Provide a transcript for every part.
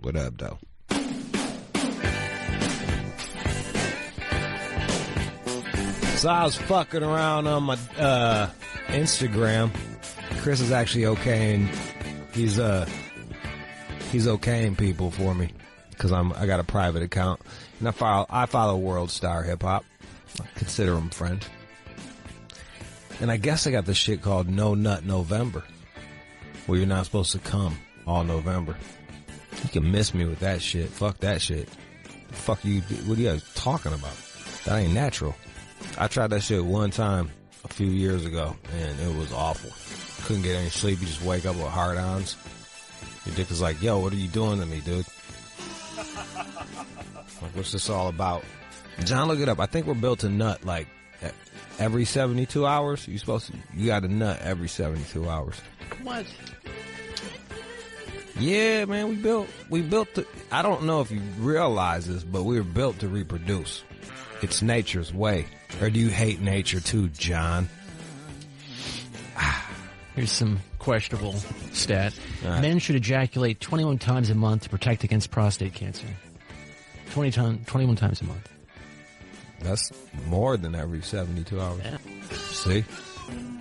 What up, though? So I was fucking around on my Instagram. Chris is actually okaying. He's okaying people for me because I got a private account and I follow World Star Hip Hop. I consider him friend. And I guess I got this shit called No Nut November, where you're not supposed to come all November. You can miss me with that shit. Fuck that shit. Fuck you. What are you guys talking about? That ain't natural. I tried that shit one time a few years ago, and it was awful. Couldn't get any sleep. You just wake up with hard-ons. Your dick is like, yo, what are you doing to me, dude? Like, what's this all about? John, look it up. I think we're built to nut, like, every 72 hours. You got to nut every 72 hours. What? Yeah, man, we built to, I don't know if you realize this, but we were built to reproduce. It's nature's way. Or do you hate nature too, John? Here's some questionable stat. Right. Men should ejaculate 21 times a month to protect against prostate cancer. 21 times a month. That's more than every 72 hours. Yeah. See?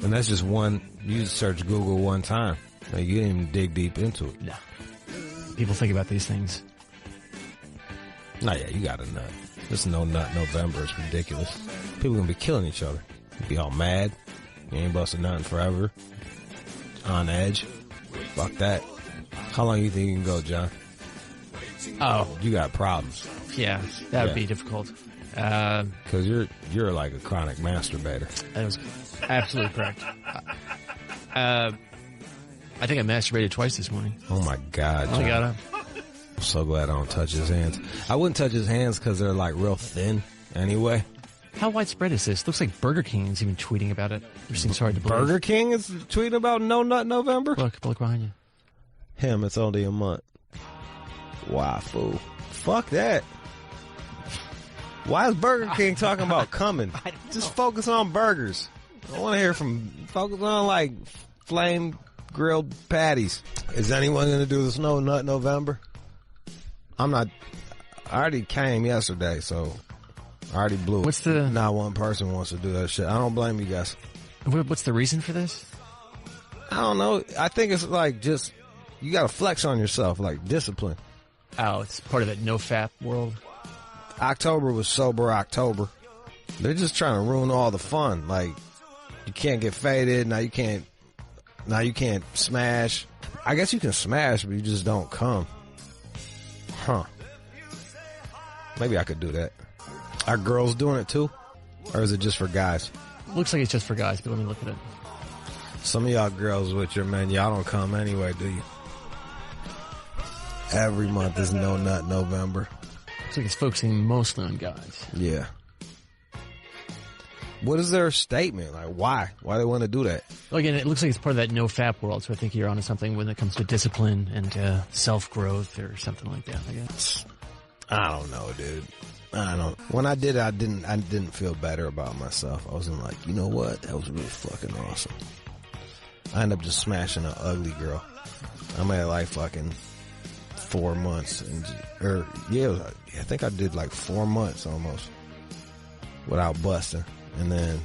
And that's just one, you just search Google one time. Like, you didn't even dig deep into it. No. People think about these things. No, yeah, you got a nut. This No Nut November is ridiculous. People gonna be killing each other. Be all mad. You ain't busting nothing forever. On edge. Fuck that. How long you think you can go, John? Oh. You got problems. Yeah, that would be difficult. Because you're like a chronic masturbator. That was absolutely correct. I think I masturbated twice this morning. Oh my God, John. I got up. I'm so glad I don't touch his hands. I wouldn't touch his hands because they're like real thin anyway. How widespread is this? Looks like Burger King is even tweeting about it. Which seems hard to believe. Burger King is tweeting about No Nut November? Look behind you. Him, it's only a month. Wow, fool. Fuck that. Why is Burger King talking about coming? Just focus on burgers. I want to hear focus on like flame grilled patties. Is anyone going to do this No Nut November? I already came yesterday, so I already blew it. Not one person wants to do that shit. I don't blame you guys. What's the reason for this? I don't know. I think it's like just, you got to flex on yourself, like discipline. Oh, it's part of that no-fap world. October was sober October. They're just trying to ruin all the fun. Like, you can't get faded. Now you can't smash. I guess you can smash, but you just don't come. Huh. Maybe I could do that. Are girls doing it too? Or is it just for guys? Looks like it's just for guys, but let me look at it. Some of y'all girls with your men, y'all don't come anyway, do you? Every month is No Nut November. Looks like it's focusing mostly on guys. Yeah. What is their statement? Like, why? Why they want to do that? Well, again, it looks like it's part of that no-fap world, so I think you're onto something when it comes to discipline and self-growth or something like that, I guess. I don't know, dude. When I did it, I didn't feel better about myself. I wasn't like, you know what? That was really fucking awesome. I ended up just smashing an ugly girl. I'm at like fucking 4 months. I think I did like 4 months almost without busting. And then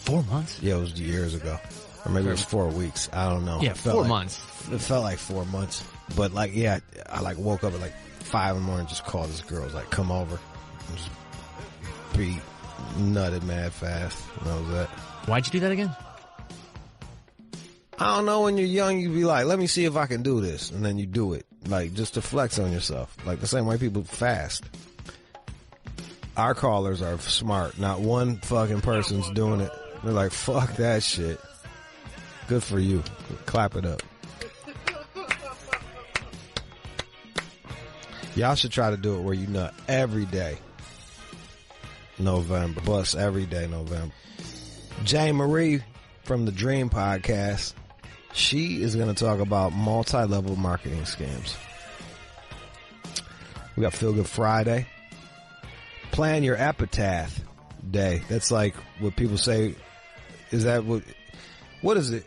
4 months? Yeah, it was years ago. Or maybe it was 4 weeks. I don't know. Yeah, 4 months. It felt like 4 months. But like, yeah, I like woke up at like 5 in the morning and just called this girl. I was like, come over. And just be nutted mad fast. And that was it. Why'd you do that again? I don't know. When you're young, you be like, let me see if I can do this. And then you do it. Like, just to flex on yourself. Like the same way people fast. Our callers are smart. Not one fucking person's doing it. They're like, fuck that shit. Good for you. Clap it up. Y'all should try to do it where you nut every day. November. Bust every day November. Jay Marie from the Dream Podcast. She is going to talk about multi-level marketing scams. We got Feel Good Friday. Plan your epitaph day. That's like what people say. Is that what is it?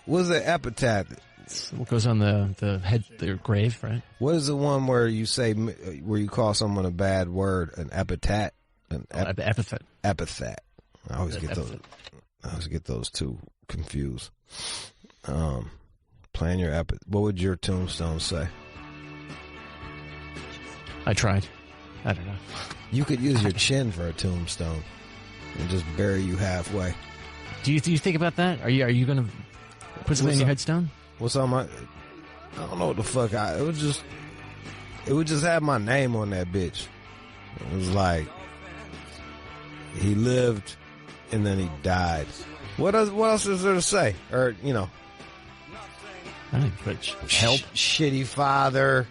What is the epitaph? It's what goes on the head, the grave, right? What is the one where you say, where you call someone a bad word, an epithet? Epithet. Epithet. I always get those two confused. Plan your what would your tombstone say? I tried. I don't know. You could use your chin for a tombstone and just bury you halfway. Do you think about that? Are you going to put something in your headstone? What's on my? I don't know what the fuck. It would just have my name on that bitch. It was like he lived and then he died. What else is there to say? Or I think put help. Shitty father,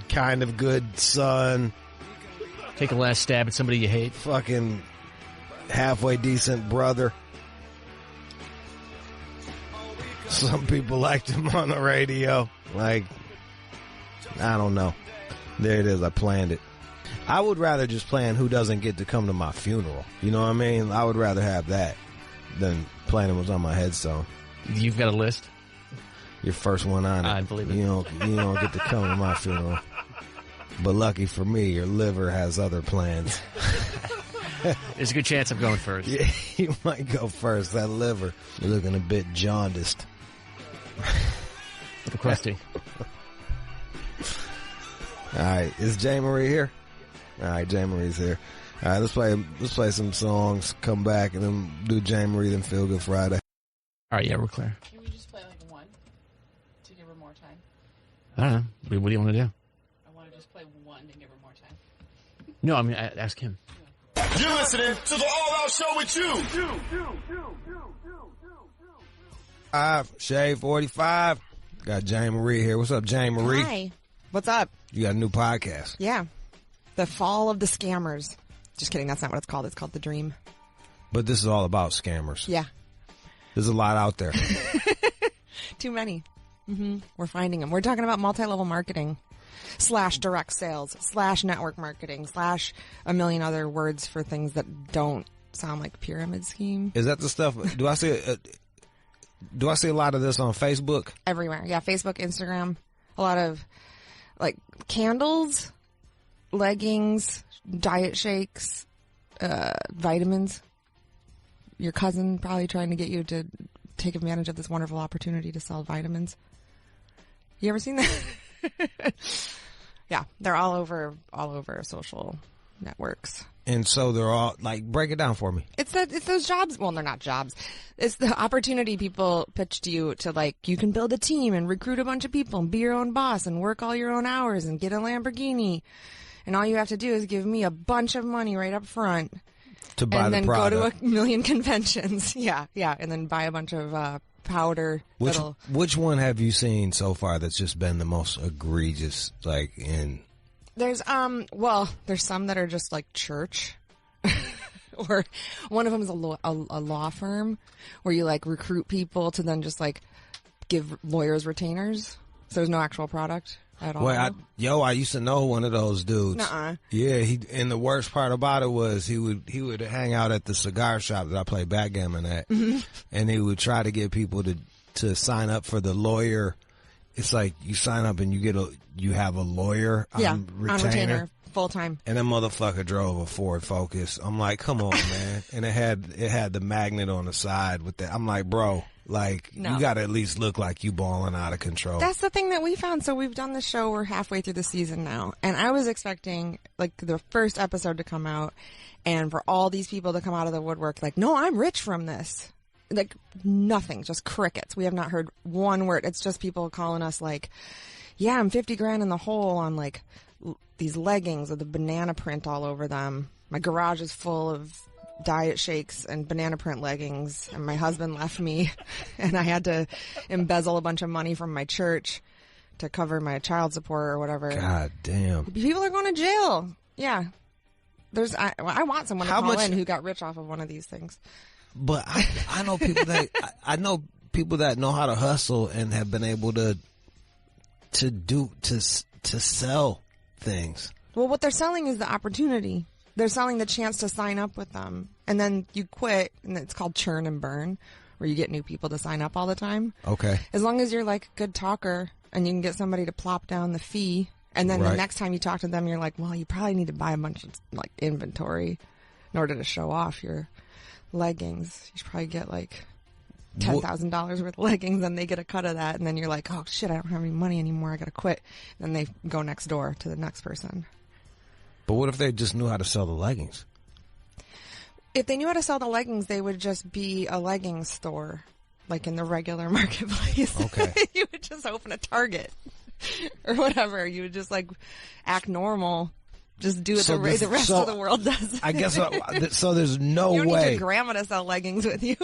kind of good son. Take a last stab at somebody you hate. Fucking halfway decent brother. Some people liked him on the radio. Like, I don't know. There it is. I planned it. I would rather just plan who doesn't get to come to my funeral. You know what I mean? I would rather have that than planning what's on my headstone. You've got a list? You're first one on it. I believe it. You don't get to come to my funeral. But lucky for me, your liver has other plans. There's a good chance I'm going first. Yeah, you might go first. That liver, you're looking a bit jaundiced. Little crusty. All right, is Jay Marie here? All right, Jay Marie's here. All right, let's play some songs. Come back and then do Jay Marie, then Feel Good Friday. All right, yeah, we're clear. Can we just play like one to give her more time? I don't know. What do you want to do? I want to just play one to give her more time. No, I mean, ask him. You're listening to the All Out Show with Jude. Shade 45. Got Jay Marie here. What's up, Jay Marie? Hi. What's up? You got a new podcast. Yeah. The Fall of the Scammers. Just kidding. That's not what it's called. It's called The Dream. But this is all about scammers. Yeah. There's a lot out there. Too many. We're finding them. We're talking about multi-level marketing / direct sales / network marketing / a million other words for things that don't sound like pyramid scheme. Is that the stuff? Do I see a lot of this on Facebook? Everywhere. Yeah. Facebook, Instagram. A lot of like candles, leggings, diet shakes, vitamins. Your cousin probably trying to get you to take advantage of this wonderful opportunity to sell vitamins. You ever seen that? Yeah, they're all over social networks. And so they're all like, break it down for me. It's those jobs. Well, they're not jobs. It's the opportunity people pitch to you to like, you can build a team and recruit a bunch of people and be your own boss and work all your own hours and get a Lamborghini. And all you have to do is give me a bunch of money right up front. To buy and the then product. go to a million conventions. Yeah. And then buy a bunch of powder. Which one have you seen so far that's just been the most egregious? Like there's there's some that are just like church, or one of them is a law firm where you like recruit people to then just like give lawyers retainers. So there's no actual product at all. Well, I used to know one of those dudes. Nuh-uh. Yeah, and the worst part about it was he would hang out at the cigar shop that I play backgammon at, and he would try to get people to sign up for the lawyer. It's like you sign up and you have a lawyer on retainer full time. And that motherfucker drove a Ford Focus. I'm like, come on, man. And it had the magnet on the side with that. I'm like, bro. Like, no. You got to at least look like you balling out of control. That's the thing that we found. So we've done the show. We're halfway through the season now. And I was expecting, like, the first episode to come out and for all these people to come out of the woodwork, like, no, I'm rich from this. Like, nothing. Just crickets. We have not heard one word. It's just people calling us, like, yeah, I'm 50 grand in the hole on, like, these leggings with the banana print all over them. My garage is full of diet shakes and banana print leggings, and my husband left me and I had to embezzle a bunch of money from my church to cover my child support or whatever. God damn. People are going to jail. Yeah. I want someone to call in who got rich off of one of these things. But I know people that I know people that know how to hustle and have been able to sell things. Well, what they're selling is the opportunity. They're selling the chance to sign up with them. And then you quit, and it's called churn and burn, where you get new people to sign up all the time. Okay. As long as you're like a good talker and you can get somebody to plop down the fee, and then the Right. next time you talk to them, you're like, well, you probably need to buy a bunch of like inventory in order to show off your leggings. You should probably get like $10,000 worth of leggings, and they get a cut of that, and then you're like, oh shit, I don't have any money anymore, I gotta quit. Then they go next door to the next person. But what if they just knew how to sell the leggings? If they knew how to sell the leggings, they would just be a leggings store, like in the regular marketplace. Okay. You would just open a Target or whatever. You would just like act normal. Just do it the way the rest of the world does. I guess so. There's no You don't way. need your grandma to sell leggings with you.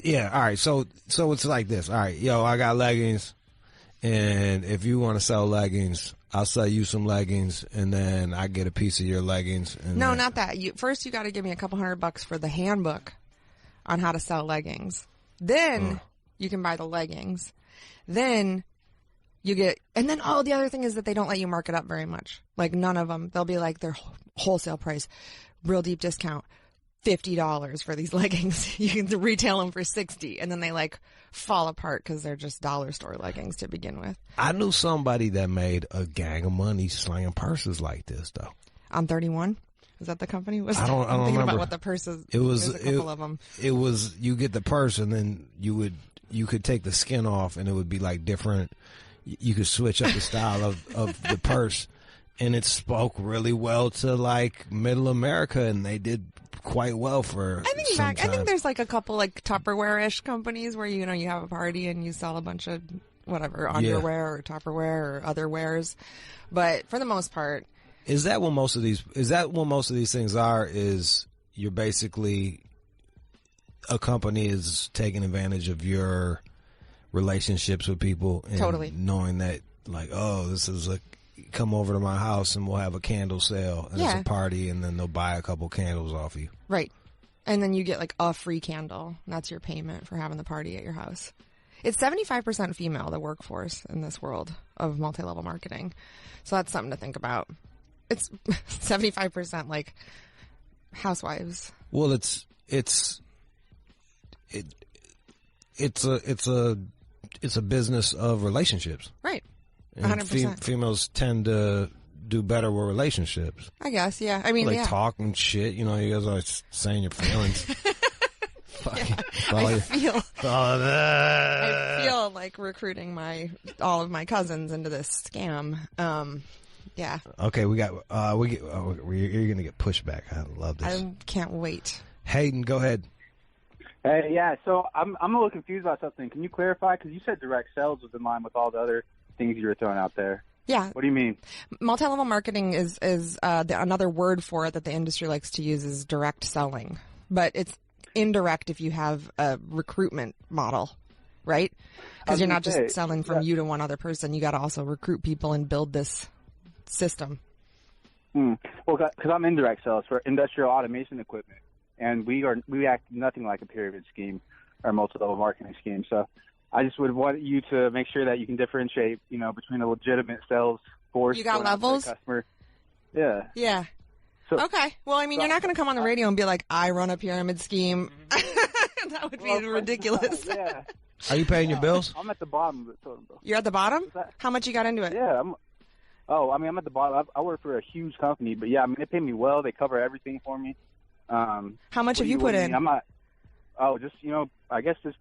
Yeah. All right. So it's like this. All right. Yo, I got leggings, and if you want to sell leggings, I'll sell you some leggings, and then I get a piece of your leggings. And No, then, not that. First, you got to give me a couple $100 for the handbook on how to sell leggings. Then you can buy the leggings. Then you get, and then the other thing is that they don't let you mark it up very much. Like none of them. They'll be like their wholesale price, real deep discount, $50 for these leggings. You can retail them for $60, and then they like fall apart because they're just dollar store leggings to begin with. I knew somebody that made a gang of money slinging purses like this, though. On 31, is that the company? I don't I'm thinking remember about what the purse is. It was There's a couple of them. It was you get the purse, and then you could take the skin off, and it would be like different. You could switch up the style of the purse, and it spoke really well to like middle America, and they did quite well for I think there's like a couple like Tupperware-ish companies where you have a party and you sell a bunch of whatever underwear or Tupperware or other wares, but for the most part, is that what most of these things are? Is you're basically a company is taking advantage of your relationships with people and Totally. knowing that like, oh, this is come over to my house and we'll have a candle sale and it's Yeah. a party, and then they'll buy a couple candles off you. right, and then you get like a free candle. And that's your payment for having the party at your house. It's 75% female, the workforce in this world of multi-level marketing, so that's something to think about. It's 75% like housewives. Well, it's a business of relationships. Right. And 100%. Females tend to do better with relationships. I guess, yeah. I mean, Like yeah. talk and shit. You guys are saying your feelings. I feel like recruiting all of my cousins into this scam. Yeah. Okay, you're gonna get pushback. I love this. I can't wait. Hayden, go ahead. Hey, yeah. So I'm a little confused about something. Can you clarify? Because you said direct sales was in line with all the other things you were throwing out there. Yeah. What do you mean? Multi-level marketing is another word for it that the industry likes to use is direct selling, but it's indirect if you have a recruitment model, right? Because you're not just selling from you to one other person. You got to also recruit people and build this system. Well, because I'm indirect sales for industrial automation equipment, and we act nothing like a pyramid scheme or multi-level marketing scheme. So I just would want you to make sure that you can differentiate, between a legitimate sales force. You got going after levels? a customer. Yeah. Yeah. So, Okay. Well, I mean, you're not going to come on the radio and be like, I run a pyramid scheme. That would be ridiculous. Yeah. Are you paying your bills? I'm at the bottom of the totem pole. You're at the bottom? that? How much you got into it? Yeah. I'm at the bottom. I work for a huge company, but yeah, they pay me well. They cover everything for me. How much have you put what do in? mean? I'm not. Oh, just I guess just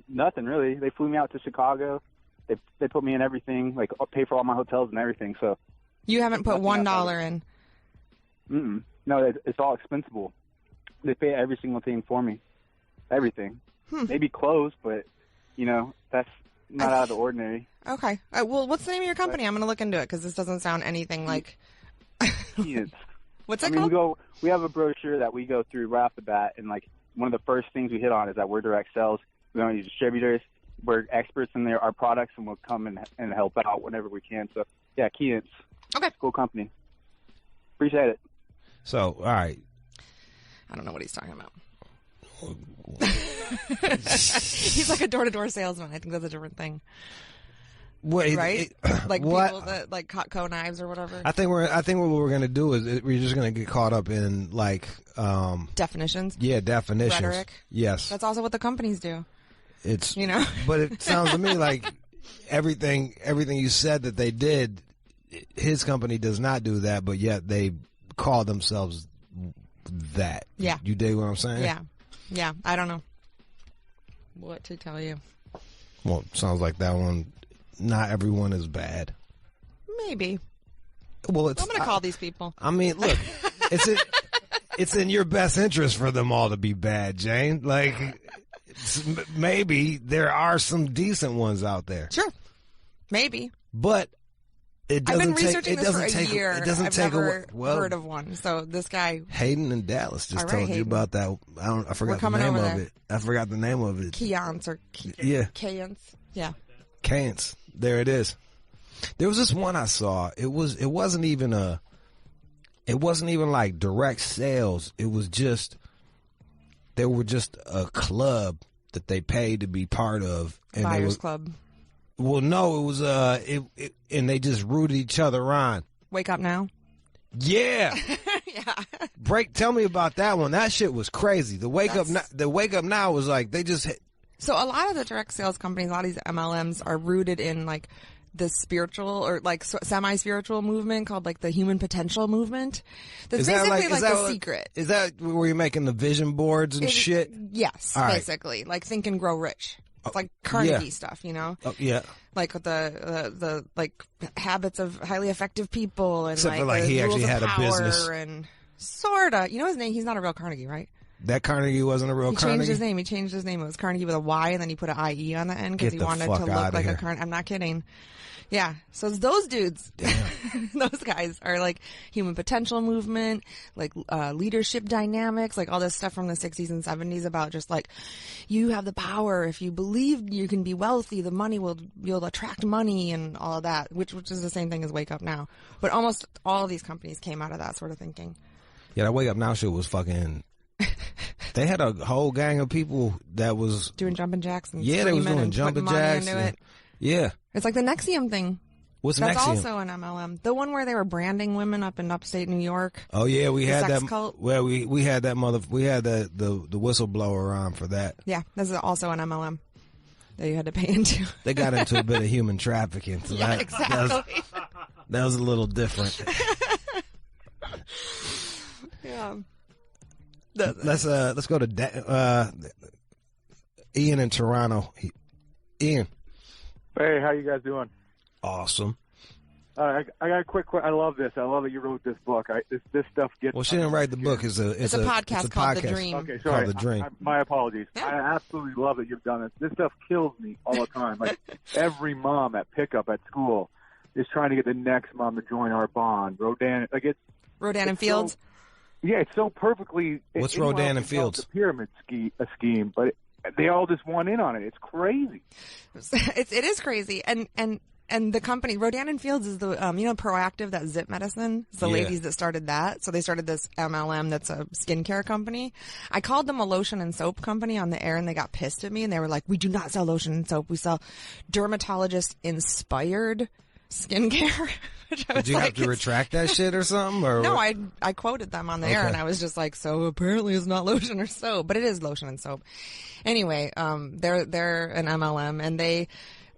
nothing really. They flew me out to Chicago. They put me in everything, like pay for all my hotels and everything. So You haven't put $1 in. no, it's all expensible. They pay every single thing for me, everything. Maybe clothes, but that's not out of the ordinary. Okay. Well, what's the name of your company? I'm going to look into it because this doesn't sound anything like. Kids. What's I it mean, called? we have a brochure that we go through right off the bat, and like one of the first things we hit on is that we're direct sales. We don't use distributors. We're experts in our products, and we'll come and help out whenever we can. So yeah, Keyence. Okay. Cool company. Appreciate it. So, all right. I don't know what he's talking about. He's like a door-to-door salesman. I think that's a different thing, What, right? Like what? people that like Cutco knives or whatever. I think what we're gonna do is we're just gonna get caught up in like Definitions. definitions. Rhetoric. Yes. That's also what the companies do. It's but it sounds to me like everything you said that they did, his company does not do that, but yet they call themselves that. Yeah. You dig what I'm saying? Yeah. I don't know what to tell you. Well, it sounds like that one. Not everyone is bad. Maybe. Well, I'm going to call these people. I mean, look, it's in your best interest for them all to be bad, Jane. Like, maybe there are some decent ones out there. Sure. Maybe. But it doesn't I've been take. researching It this doesn't for a take. year. It doesn't I've take never well, heard of one. So this guy, Hayden in Dallas, just All right, told you Hayden. about that. I forgot the coming name over of there. it. I forgot the name of it. Keons or Yeah. Kayans. Yeah. Cans. There it is. There was this one I saw. It wasn't even like direct sales. It was just, they were just a club that they paid to be part of. And Buyers Club. Well, no, it was, and they just rooted each other on. Wake Up Now. Yeah. Yeah. Tell me about that one. That shit was crazy. The Wake Up Now was like, they just hit. So a lot of the direct sales companies, a lot of these MLMs are rooted in like the spiritual or like semi-spiritual movement called like the human potential movement. That's basically like the secret. Is that where you're making the vision boards and shit? Yes, All right. basically. Like Think and Grow Rich. It's like Carnegie stuff, you know? Oh, yeah. Like the like habits of highly effective people and Except for, like he rules actually of had a power business. and sorta. You know his name? He's not a real Carnegie, right? That Carnegie wasn't a real He Carnegie? changed his name. He changed his name. It was Carnegie with a Y, and then he put an IE on the end because Get he the wanted fuck to look outta like here. a Carnegie. I'm not kidding. Yeah. So it's those dudes, those guys are like human potential movement, like leadership dynamics, like all this stuff from the 60s and 70s about just like you have the power. If you believe you can be wealthy, you'll attract money and all of that, which is the same thing as Wake Up Now. But almost all of these companies came out of that sort of thinking. Yeah, that Wake Up Now shit was fucking. They had a whole gang of people that was Doing jumping jacks and they was doing and jumping putting money jacks. into it. Yeah. It's like the Nexium thing. What's That's Nexium? also an MLM. The one where they were branding women up in upstate New York. Oh yeah, we had sex that. cult. Well, we had that we had the whistleblower on for that. Yeah, this is also an MLM that you had to pay into. They got into a bit of human trafficking. So Yeah, that, exactly. that was a little different. Yeah. Let's go to Ian in Toronto. Ian. Hey, how you guys doing? Awesome. I got a quick question. I love this. I love that you wrote this book. This stuff gets. Well, she didn't write the book. It's a podcast called The Dream. Okay, sorry. Called The Dream. My apologies. Yeah. I absolutely love that you've done this. This stuff kills me all the time. Like every mom at pickup at school is trying to get the next mom to join our bond. Rodan, like it's Rodan and Fields. Yeah, it's so perfectly. What's anyone Rodan and can tell it's Fields? a pyramid scheme, but they all just want in on it. It's crazy. It is crazy. And the company, Rodan and Fields is the, Proactive, that Zip Medicine. It's the Yeah. ladies that started that. So they started this MLM that's a skincare company. I called them a lotion and soap company on the air and they got pissed at me and they were like, we do not sell lotion and soap. We sell dermatologist-inspired skincare. Did you have to retract that shit or something? Or No, I quoted them on the air Okay. and I was just like, so apparently it's not lotion or soap, but it is lotion and soap. Anyway, they're an MLM and they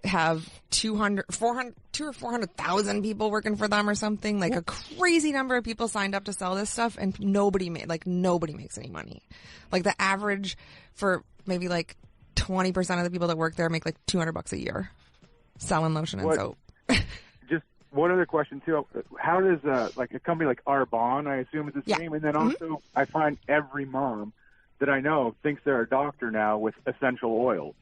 have 200 or 400,000 people working for them or something, like a crazy number of people signed up to sell this stuff and nobody makes any money. Like the average for maybe like 20% of the people that work there make like $200 a year selling lotion and soap. Just one other question too. How does like a company like Arbonne, I assume is the Yeah. same, and then also I find every mom that I know thinks they're a doctor now with essential oils.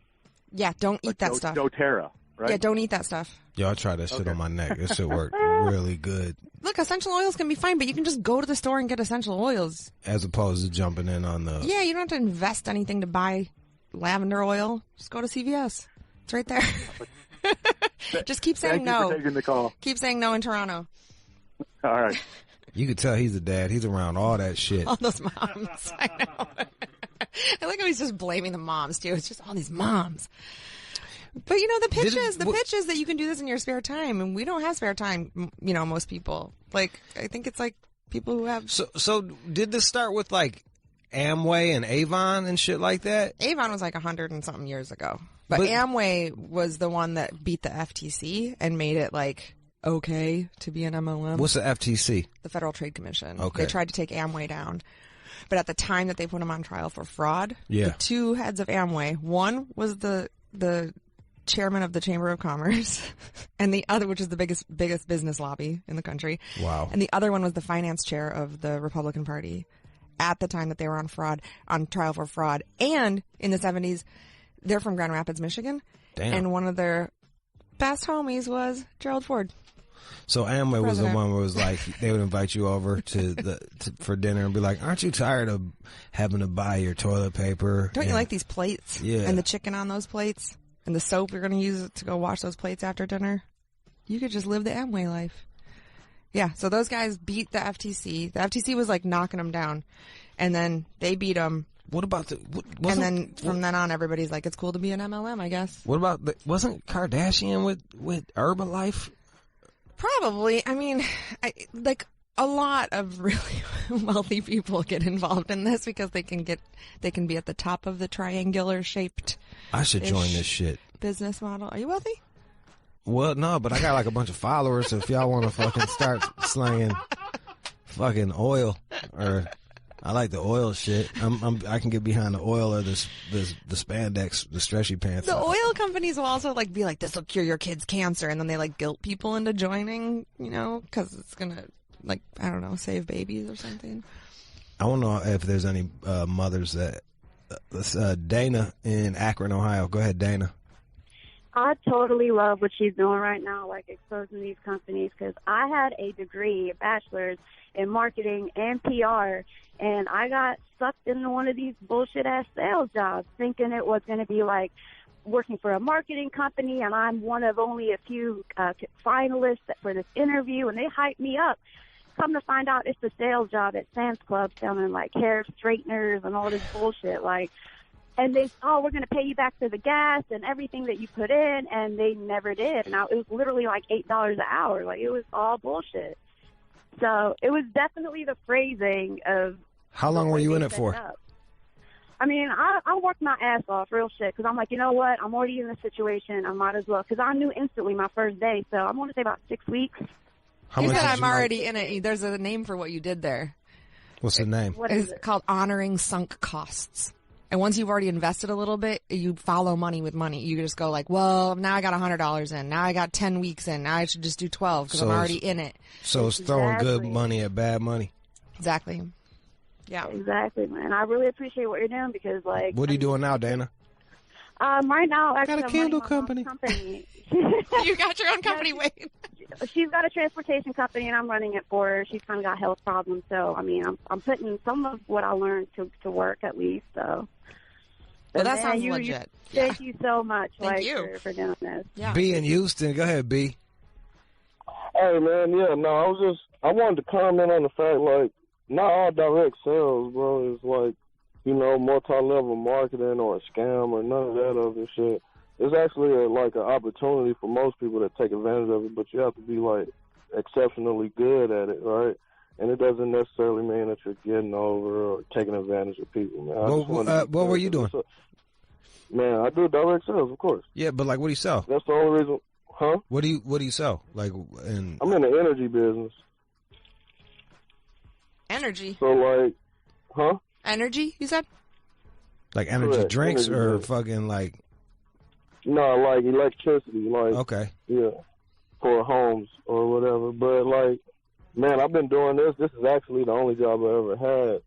Yeah, don't eat that stuff. doTERRA, right? Yeah, don't eat that stuff. Yo, I tried that shit on my neck. This shit worked really good. Look, essential oils can be fine, but you can just go to the store and get essential oils. As opposed to jumping in on the. Yeah, you don't have to invest anything to buy lavender oil. Just go to CVS. It's right there. Just keep saying Thank you no. for taking the call. Keep saying no in Toronto. All right. You could tell he's a dad. He's around all that shit. All those moms. I know. I like how he's just blaming the moms, too. It's just all these moms. But, the pitch is that you can do this in your spare time, and we don't have spare time, most people. Like, I think it's like people who have... So did this start with like Amway and Avon and shit like that? Avon was like 100 and something years ago. But Amway was the one that beat the FTC and made it like okay to be an MLM. What's the FTC? The Federal Trade Commission. Okay. They tried to take Amway down. But at the time that they put him on trial for fraud, Yeah. the two heads of Amway, one was the chairman of the Chamber of Commerce, and the other, which is the biggest business lobby in the country. Wow. And the other one was the finance chair of the Republican Party at the time that they were on trial for fraud. And in the 70s, they're from Grand Rapids, Michigan. Damn. And one of their best homies was Gerald Ford. So Amway was the President. one where it was like they would invite you over for dinner and be like, "Aren't you tired of having to buy your toilet paper? Don't you like these plates? Yeah. And the chicken on those plates? And the soap you're going to use to go wash those plates after dinner? You could just live the Amway life." Yeah, so those guys beat the FTC. The FTC was like knocking them down. And then they beat them. What about And then from then on, everybody's like, it's cool to be an MLM, I guess. What about wasn't Kardashian with Herbalife? Probably. I mean, a lot of really wealthy people get involved in this because they can be at the top of the triangular shaped I should join this shit. business model. Are you wealthy? Well, no, but I got like a bunch of followers. So if y'all want to fucking start slanging fucking oil, or I like the oil shit. I can get behind the oil or the spandex, the stretchy pants. The oil companies will also like be like, this will cure your kid's cancer, and then they like guilt people into joining, because it's gonna like, I don't know, save babies or something. I don't know if there's any mothers that. Dana in Akron, Ohio. Go ahead, Dana. I totally love what she's doing right now, like exposing these companies, because I had a degree, a bachelor's in marketing and PR, and I got sucked into one of these bullshit-ass sales jobs thinking it was going to be like working for a marketing company, and I'm one of only a few finalists for this interview, and they hyped me up. Come to find out, it's a sales job at Sam's Club selling like hair straighteners and all this bullshit. And they, we're going to pay you back for the gas and everything that you put in, and they never did. Now it was literally like $8 an hour. Like, it was all bullshit. So it was definitely the phrasing of. How long were you in it for? I mean, I worked my ass off, real shit, because I'm like, you know what? I'm already in this situation. I might as well, because I knew instantly my first day. So I'm going to say about 6 weeks. How You much said did I'm you already in it. There's a name for what you did there. What's the name? What is It's it? called honoring sunk costs. And once you've already invested a little bit, you follow money with money. You just go like, well, now I got $100 in. Now I got 10 weeks in. Now I should just do 12 because I'm already in it. So it's throwing good Exactly. money at bad money. Exactly. Yeah. Exactly, man. I really appreciate what you're doing because, like. What are you doing now, Dana? Right now, actually, Got a I'm candle running my company. mom's company. You got your own company, Wade. She's got a transportation company, and I'm running it for her. She's kind of got health problems, so I mean, I'm putting some of what I learned to work at least. So. Well, But, that man, sounds you- legit. Thank you so much, Thank you. for doing this. Yeah. B in Houston. Go ahead, B. Hey, man, I wanted to comment on the fact, like, not all direct sales, bro, is like, multi-level marketing or a scam or none of that other shit. It's actually an opportunity for most people to take advantage of it, but you have to be, like, exceptionally good at it, right? And it doesn't necessarily mean that you're getting over or taking advantage of people, man. What were you doing? Man, I do direct sales, of course. Yeah, but like, what do you sell? That's the only reason. Huh? What do you sell? Like, and I'm in the energy business. Energy. So, like, huh? Energy, you said? like energy Correct, drinks energy or drinks. fucking like. No, like electricity, like, Okay. yeah, for homes or whatever. But, like, man, I've been doing this. This is actually the only job I ever had.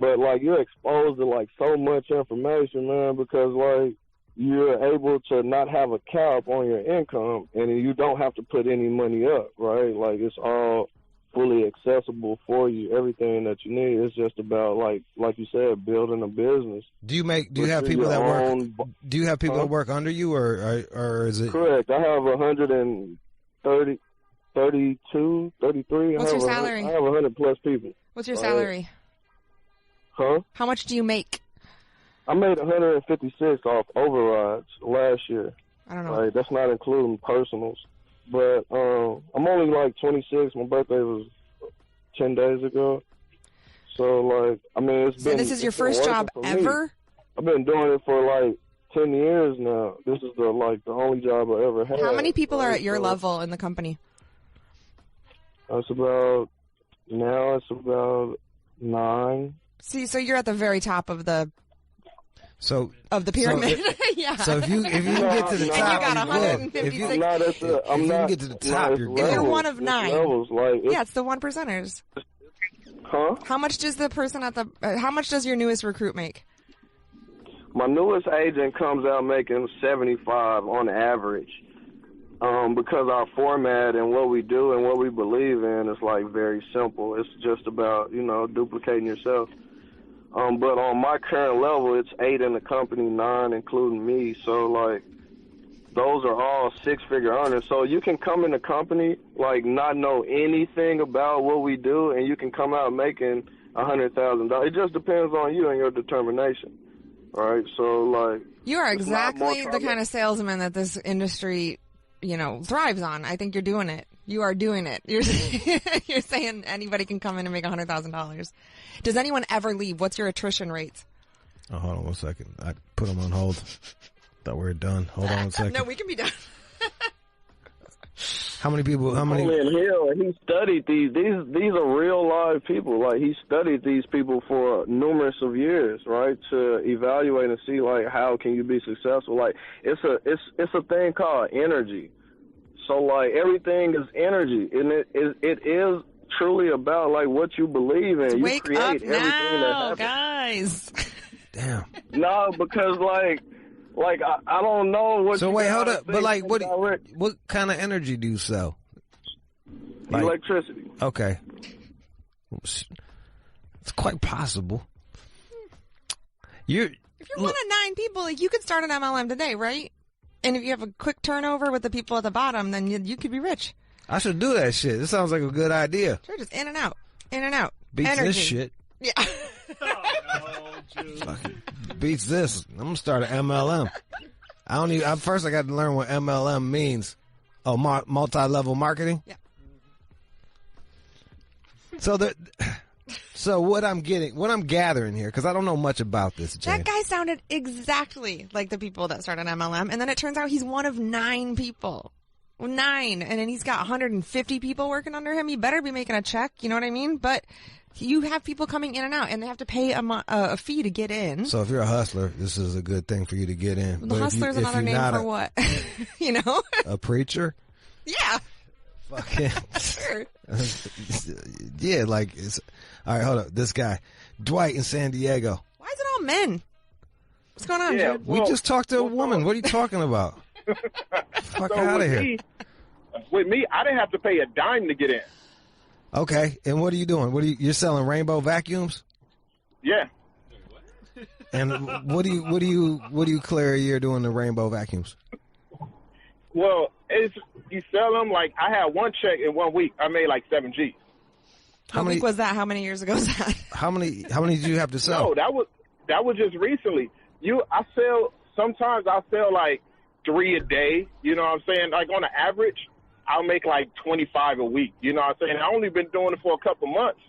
But, like, you're exposed to, like, so much information, man, because, like, you're able to not have a cap on your income, and you don't have to put any money up, right? Like, it's all fully accessible for you. Everything that you need. It's just about, like you said, building a business. Do you With have people your that work? own Do you have people Huh? that work under you, or is it? Correct. I have 130, 32, 33. What's I your have salary? I have 100 plus people. What's your Right. salary? Huh? How much do you make? I made 156 off overrides last year. I don't know. Right, that's not including personals. But I'm only like 26. My birthday was 10 days ago. So, like, I mean, it's been. So this is your it's been first working job for me. ever? I've been doing it for like 10 years now. This is the only job I ever had. How many people are right? at your So level in the company? It's about 9. See, so you're at the very top of the pyramid. Yeah. So if you can get to the top, and you got you're good. 156. If you I'm can get to the top, you're good. You're one of 9. Levels, like, Yeah, it's the 1%ers. Huh? How much does the person at the? How much does your newest recruit make? My newest agent comes out making 75 on average. Because our format and what we do and what we believe in is like very simple. It's just about, duplicating yourself. But on my current level, it's 8 in the company, 9 including me. So like, those are all 6-figure earners. So you can come in the company, like, not know anything about what we do, and you can come out making $100,000. It just depends on you and your determination. All right. So like, You are exactly the kind of salesman that this industry, thrives on. I think you're doing it. You are doing it. You're you're saying anybody can come in and make $100,000. Does anyone ever leave? What's your attrition rate? Oh, hold on 1 second. I put them on hold. Thought we were done. Hold on 1 second. No, we can be done. How many people? in Hill, he studied these. These are real live people. Like, he studied these people for numerous of years, right? To evaluate and see like how can you be successful. Like, it's a thing called energy. So like, everything is energy, and it is truly about like what you believe in. Wake you create up everything now, that happens. guys. Damn. No, because like I don't know what. So you wait, gotta hold up. But like, think what kind of energy do you sell? Like, electricity. Okay. It's quite possible. If you're one of 9 people, like, you could start an MLM today, right? And if you have a quick turnover with the people at the bottom, then you could be rich. I should do that shit. This sounds like a good idea. Sure, just in and out. In and out. Beats Energy. this shit. Yeah. Fucking beats this. I'm gonna start an MLM. First I got to learn what MLM means. Oh, multi-level marketing. Yeah. So what I'm gathering here, because I don't know much about this, Jane. That guy sounded exactly like the people that started MLM, and then it turns out he's one of 9 people. 9, and then he's got 150 people working under him. He better be making a check, you know what I mean? But you have people coming in and out, and they have to pay a fee to get in. So if you're a hustler, this is a good thing for you to get in. The hustler's another name for what? A preacher? Yeah. Fucking Sure. Yeah, like it's all right. Hold up, this guy, Dwight in San Diego. Why is it all men? What's going on, Jude? We just talked to a woman. What are you talking about? Fuck out of here. With me, I didn't have to pay a dime to get in. Okay, and what are you doing? You're selling rainbow vacuums? Yeah. And what do you clear a year doing the rainbow vacuums? Well, you sell them like I had one check in 1 week. I made like 7 G's. How many was that? How many years ago was that? How many did you have to sell? No, that was just recently. Sometimes I sell like 3 a day. You know what I'm saying? Like on an average, I'll make like 25 a week. You know what I'm saying? I only been doing it for a couple months,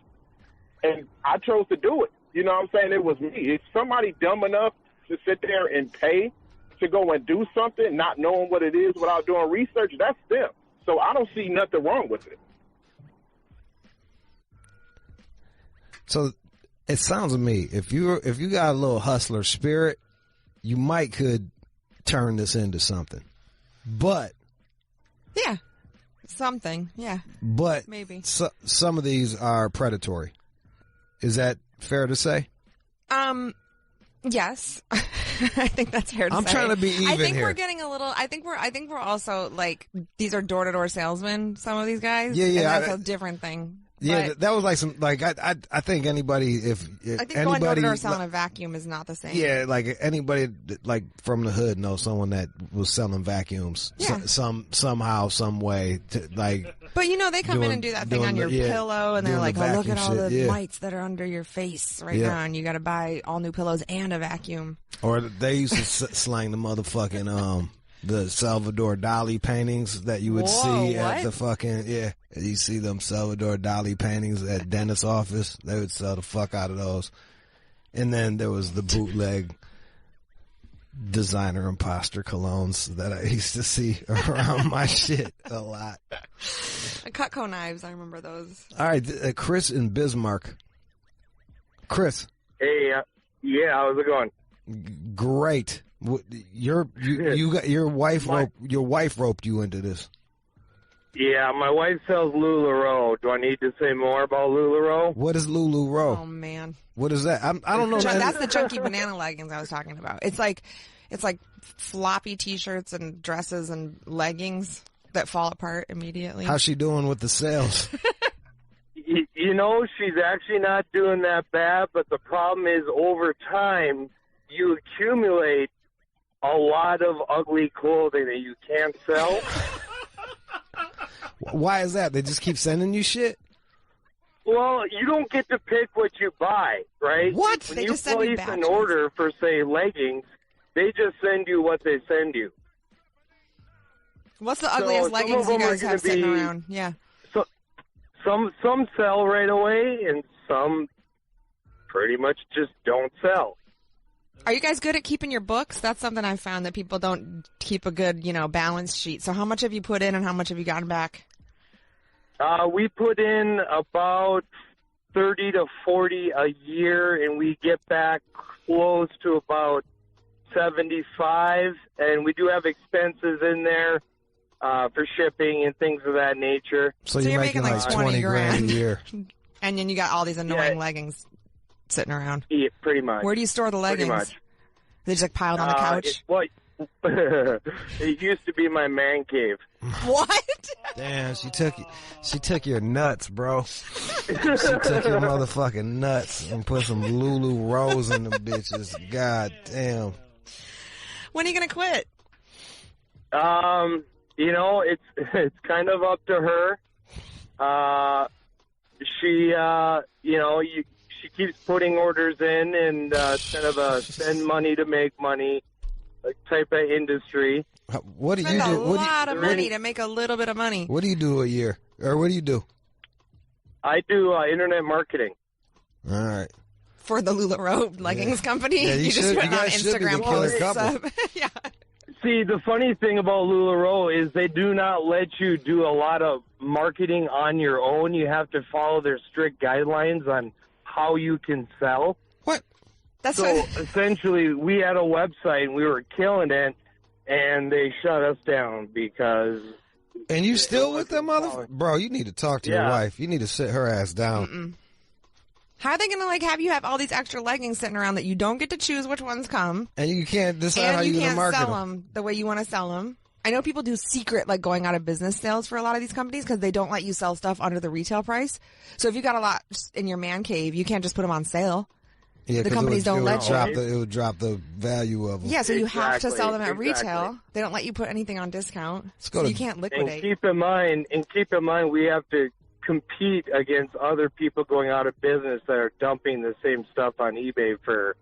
and I chose to do it. You know what I'm saying? It was me. If somebody dumb enough to sit there and pay to go and do something, not knowing what it is without doing research, that's them. So I don't see nothing wrong with it. So it sounds to me, if you got a little hustler spirit, you could turn this into something. But yeah, something. Yeah, but maybe some of these are predatory. Is that fair to say? Yes. I think that's fair to say. I'm trying to be even here. I think we're getting a little. I think we're also like, these are door-to-door salesmen. Some of these guys. Yeah. And that's a different thing. Yeah, that was like some like I think anybody if I think anybody going door-to-door selling a vacuum is not the same. Yeah, like anybody like from the hood knows someone that was selling vacuums. Yeah. Somehow, some way to like. But they come in and do that thing on your pillow, and they're like, "Oh, look at all the lights that are under your face right now, and you got to buy all new pillows and a vacuum." Or they used to slang the motherfucking the Salvador Dali paintings that you would Whoa, see at what? the fucking, yeah. You see them Salvador Dali paintings at dentist's office. They would sell the fuck out of those. And then there was the bootleg designer imposter colognes that I used to see around my shit a lot. Cutco knives, I remember those. All right, Chris in Bismarck. Chris. Hey, yeah, how's it going? Great. You got your wife roped you into this. Yeah, my wife sells LuLaRoe. Do I need to say more about LuLaRoe? What is LuLaRoe? Oh man, what is that? I don't know. That's the chunky banana leggings I was talking about. It's like floppy t-shirts and dresses and leggings that fall apart immediately. How's she doing with the sales? You know, she's actually not doing that bad, but the problem is over time you accumulate a lot of ugly clothing that you can't sell. Why is that? They just keep sending you shit? Well, you don't get to pick what you buy, right? What? When They you just send you place an batches. order for, say, leggings, they just send you what they send you. What's the ugliest some leggings of you them are guys gonna have sitting be- around? Yeah. Some sell right away, and some pretty much just don't sell. Are you guys good at keeping your books? That's something I found that people don't keep a good, balance sheet. So how much have you put in and how much have you gotten back? We put in about 30 to 40 a year, and we get back close to about 75. And we do have expenses in there for shipping and things of that nature. So you're making like 20 grand a year. And then you got all these annoying leggings sitting around. Yeah, pretty much. Where do you store the leggings? Pretty much. They just like piled on the couch? It used to be my man cave. What? Damn, she took your nuts, bro. She took your motherfucking nuts and put some LuLaRoes in them bitches. God damn. When are you going to quit? It's kind of up to her. She keeps putting orders in, and it's kind of a spend money to make money type of industry. What do you Spend do? a lot of money to make a little bit of money. What do you do a year? Or what do you do? I do internet marketing. All right. For the LuLaRoe leggings company? Yeah, you just should- put you it on guys should be the Instagram killer posts. couple. Yeah. See, the funny thing about LuLaRoe is they do not let you do a lot of marketing on your own. You have to follow their strict guidelines on how you can sell. What? That's so essentially, we had a website and we were killing it, and they shut us down because. And you still with them motherfucker? Bro, you need to talk to your Yeah. wife. You need to sit her ass down. Mm-mm. How are they going to have you have all these extra leggings sitting around that you don't get to choose which ones come? And you can't decide And how you you're going to can't market sell them. them the way you want to sell them. I know people do secret, going out of business sales for a lot of these companies because they don't let you sell stuff under the retail price. So if you got a lot in your man cave, you can't just put them on sale. Yeah, The 'cause companies don't let you. It would drop the value of them. Yeah, so you have to sell them at Exactly. retail. They don't let you put anything on discount. go So to- you can't And liquidate. keep in mind, we have to compete against other people going out of business that are dumping the same stuff on eBay for,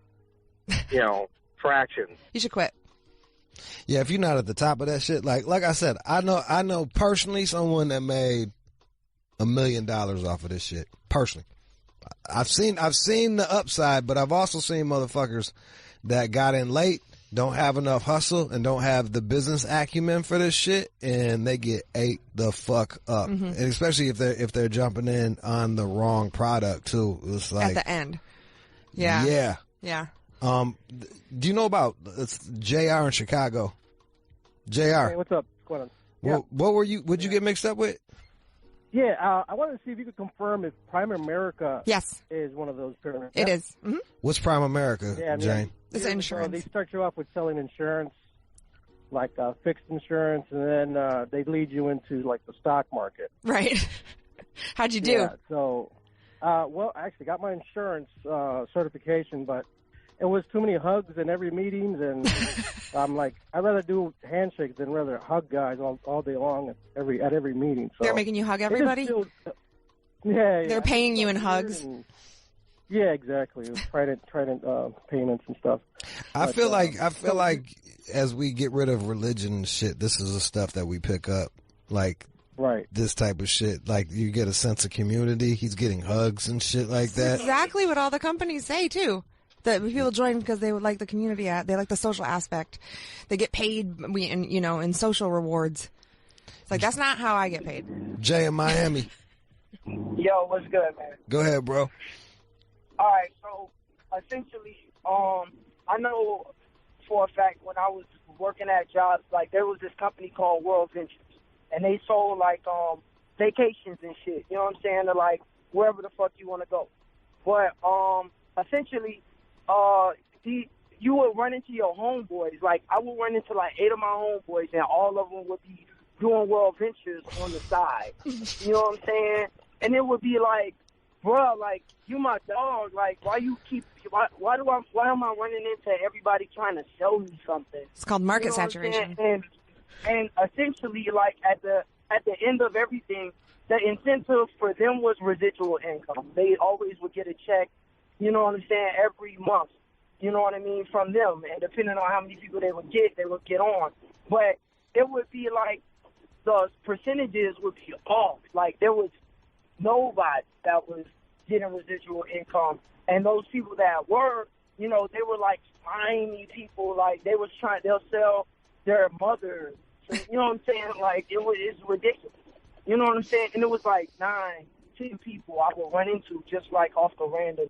fractions. You should quit. Yeah, if you're not at the top of that shit, like I said, I know personally someone that made $1 million off of this shit. Personally, I've seen the upside, but I've also seen motherfuckers that got in late, don't have enough hustle, and don't have the business acumen for this shit, and they get ate the fuck up. Mhm. And especially if they're jumping in on the wrong product too. It's like At the end. Yeah. yeah. Yeah. Do you know about it's JR in Chicago? JR. Hey, what's up? What's going on? What were you? Would you get mixed up with? Yeah, I wanted to see if you could confirm if Prime America yes. is one of those pyramids. It is. Mm-hmm. What's Prime America, Yeah, I mean, Jane? It's insurance. They start you off with selling insurance, like fixed insurance, and then they lead you into the stock market. Right. How'd you do? Yeah, so, well, I actually got my insurance certification, but it was too many hugs in every meeting, and I'm like, I'd rather do handshakes than rather hug guys all day long at every meeting. So They're making you hug it just everybody? feels- yeah, They're paying you in hugs? Yeah, exactly. Trident payments and stuff. I feel like as we get rid of religion and shit, this is the stuff that we pick up. Like, right, this type of shit. Like, you get a sense of community. He's getting hugs and shit like that. That's exactly what all the companies say too. That people join because they would like the community. They like the social aspect. They get paid, in social rewards. It's like, that's not how I get paid. Jay in Miami. Yo, what's good, man? Go ahead, bro. All right, so essentially, I know for a fact when I was working at jobs, like there was this company called World Ventures, and they sold like vacations and shit. You know what I'm saying? To like wherever the fuck you want to go. But essentially, you would run into your homeboys. Like I would run into like 8 of my homeboys, and all of them would be doing World Ventures on the side. You know what I'm saying? And it would be like, bruh, like, you my dog. Like, why am I running into everybody trying to sell me something? It's called market You know what I'm saturation. saying? And essentially, like, at the end of everything, the incentive for them was residual income. They always would get a check, you know what I'm saying, every month. You know what I mean, from them. And depending on how many people they would get on. But it would be like, the percentages would be off. Like, there was nobody that was getting residual income. And those people that were, they were like slimy people. Like, they'll sell their mother. So, you know what I'm saying? Like, it's ridiculous. You know what I'm saying? And it was like 9, 10 people I would run into just like off the random.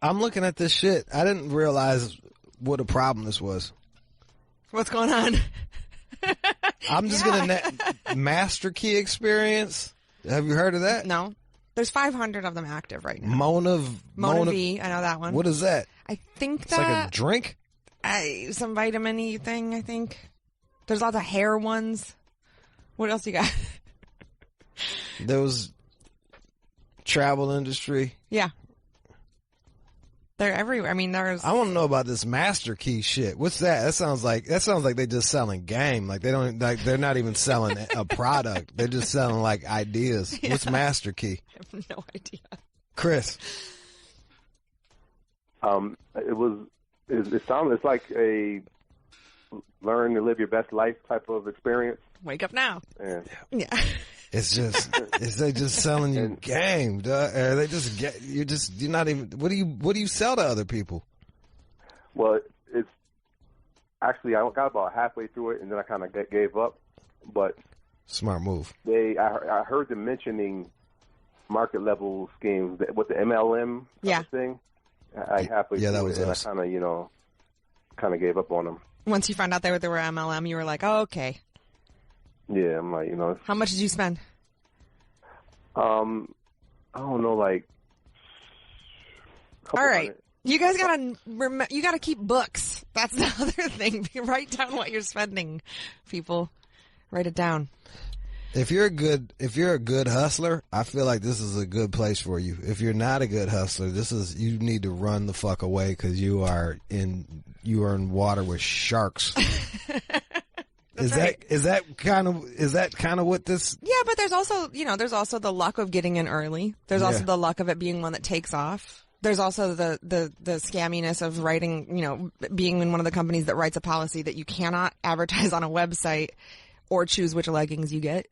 I'm looking at this shit. I didn't realize what a problem this was. What's going on? I'm just gonna Master Key Experience. Have you heard of that? No. There's 500 of them active right now. Mona V, I know that one. What is that? I think it's like a drink? Some vitamin-y thing, I think. There's lots of hair ones. What else you got? There was travel industry. Yeah. They're everywhere. I mean, I want to know about this Master Key shit. What's that? That sounds like they're just selling game. Like they're not even selling a product. They're just selling like ideas. Yeah. What's Master Key? I have no idea. Chris. It's like a learn to live your best life type of experience. Wake up now. Yeah. It's they just selling you game, duh. Or they just you're not even. What do you sell to other people? Well, it's actually I got about halfway through it and then I kind of gave up. But smart move. I heard them mentioning market level schemes with the MLM thing. I halfway through that was it and us. I kind of gave up on them. Once you found out they were MLM, you were like, oh, okay. Yeah, I'm like, How much did you spend? I don't know, like. All right, you guys gotta keep books. That's the other thing. Write down what you're spending, people. Write it down. If you're a good hustler, I feel like this is a good place for you. If you're not a good hustler, you need to run the fuck away because you are in water with sharks. Is that kind of what this? Yeah, but there's also the luck of getting in early. There's also the luck of it being one that takes off. There's also the scamminess of writing, being in one of the companies that writes a policy that you cannot advertise on a website or choose which leggings you get,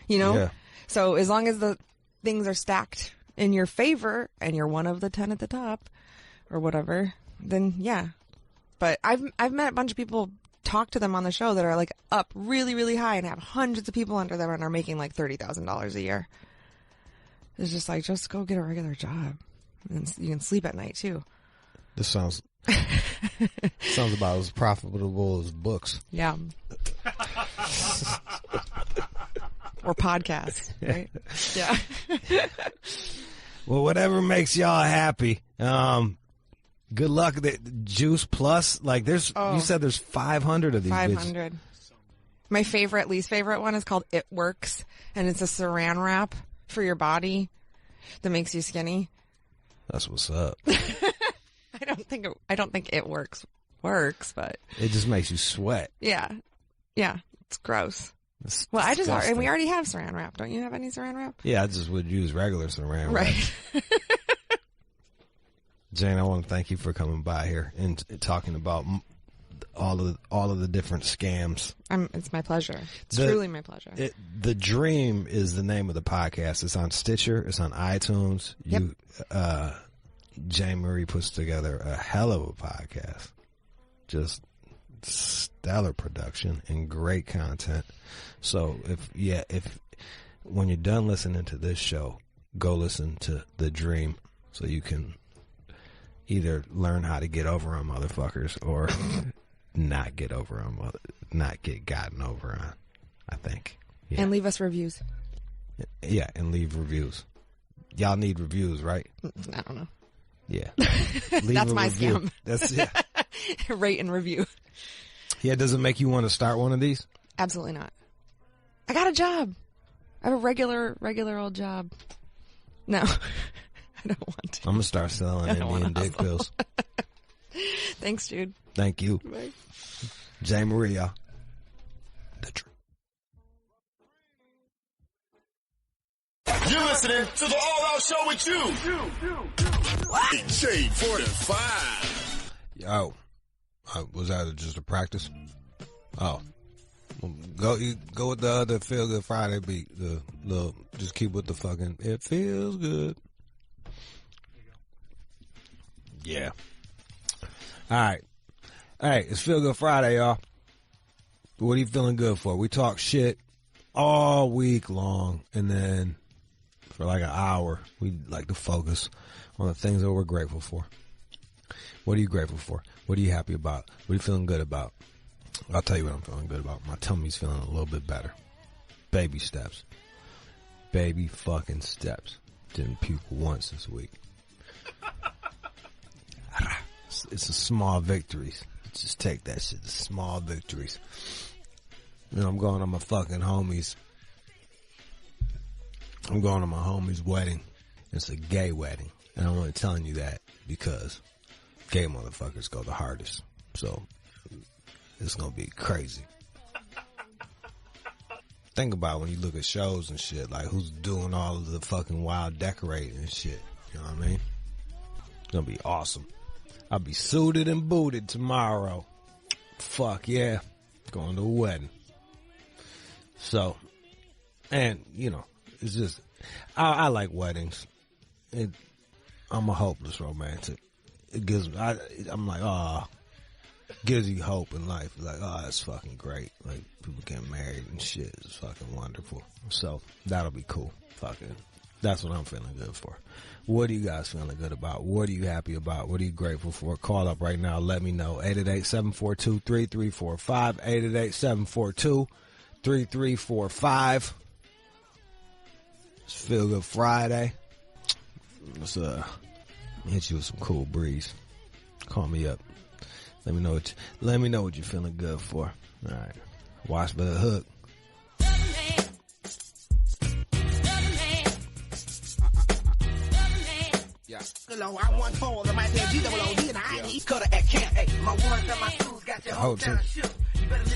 Yeah. So as long as the things are stacked in your favor and you're one of the 10 at the top or whatever, then yeah. But I've met a bunch of people, talk to them on the show that are like up really, really high and have hundreds of people under them and are making like $30,000 a year. It's just like, just go get a regular job and you can sleep at night too. This sounds about as profitable as books. Yeah. Or podcasts, right? Yeah. Well, whatever makes y'all happy. Good luck. Juice Plus, like you said, there's 500 of these. 500. My least favorite one is called It Works, and it's a saran wrap for your body that makes you skinny. That's what's up. I don't think It Works, but it just makes you sweat. Yeah, it's gross. It's well, disgusting. and we already have saran wrap. Don't you have any saran wrap? Yeah, I just would use regular saran wrap. Right. Jane, I want to thank you for coming by here and talking about all of the different scams. It's my pleasure. It's truly my pleasure. The Dream is the name of the podcast. It's on Stitcher. It's on iTunes. Yep. Jane Marie puts together a hell of a podcast. Just stellar production and great content. So if when you're done listening to this show, go listen to The Dream so you can either learn how to get over on motherfuckers or not get over on not get gotten over on, I think. Yeah. And leave us reviews. Yeah, and leave reviews. Y'all need reviews, right? I don't know. Yeah. That's my review. scam. That's yeah. Rate and review. Yeah, does it make you want to start one of these? Absolutely not. I got a job. I have a regular old job. No. I don't want to. I'm going to start selling Indian dick pills. Thanks, Jude. Thank you. Bye. Jay Marie, y'all. The Dream. You're listening to the All Out Show with you. J45. Yo. Was that just a practice? Oh. Well, go with the other Feel Good Friday beat. Just keep with the fucking It Feels Good. Yeah. All right. Hey, it's Feel Good Friday, y'all. What are you feeling good for? We talk shit all week long, and then for like an hour, we like to focus on the things that we're grateful for. What are you grateful for? What are you happy about? What are you feeling good about? I'll tell you what I'm feeling good about. My tummy's feeling a little bit better. Baby steps. Baby fucking steps. Didn't puke once this week. It's the small victories. Just take that shit. The small victories. You know, I'm going to my fucking homies. I'm going to my homie's wedding. It's a gay wedding. And I'm only telling you that because gay motherfuckers go the hardest. So it's going to be crazy. Think about when you look at shows and shit, like who's doing all of the fucking wild decorating and shit. You know what I mean? It's going to be awesome. I'll be suited and booted tomorrow. Fuck yeah. Going to a wedding. So, and, you know, it's just, I like weddings. I'm a hopeless romantic. It gives me, I'm like, gives you hope in life. Like, that's fucking great. Like, people getting married and shit is fucking wonderful. So, that'll be cool. Fucking, that's what I'm feeling good for. What are you guys feeling good about? What are you happy about? What are you grateful for? Call up right now. Let me know. 888-742-3345. 888-742-3345. It's Feel Good Friday. Let's hit you with some cool breeze. Call me up. Let me know what you're feeling good for. All right. Watch for the hook.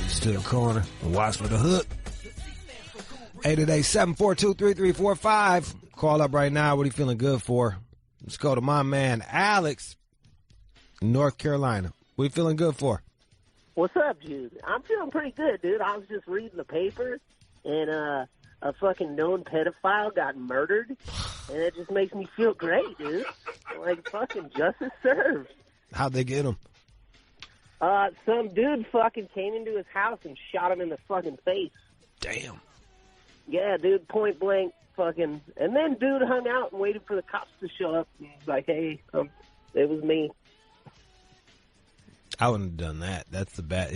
Still corner. Watch for the hook. 888-742-3345. Call up right now. What are you feeling good for? Let's go to my man Alex, North Carolina. What are you feeling good for? What's up, Jude? I'm feeling pretty good, dude. I was just reading the paper, and a fucking known pedophile got murdered, and it just makes me feel great, dude. Like, fucking justice served. How'd they get him? Some dude fucking came into his house and shot him in the fucking face. Damn. Yeah, dude, point blank, fucking. And then dude hung out and waited for the cops to show up. And was like, hey, it was me. I wouldn't have done that. That's the bad.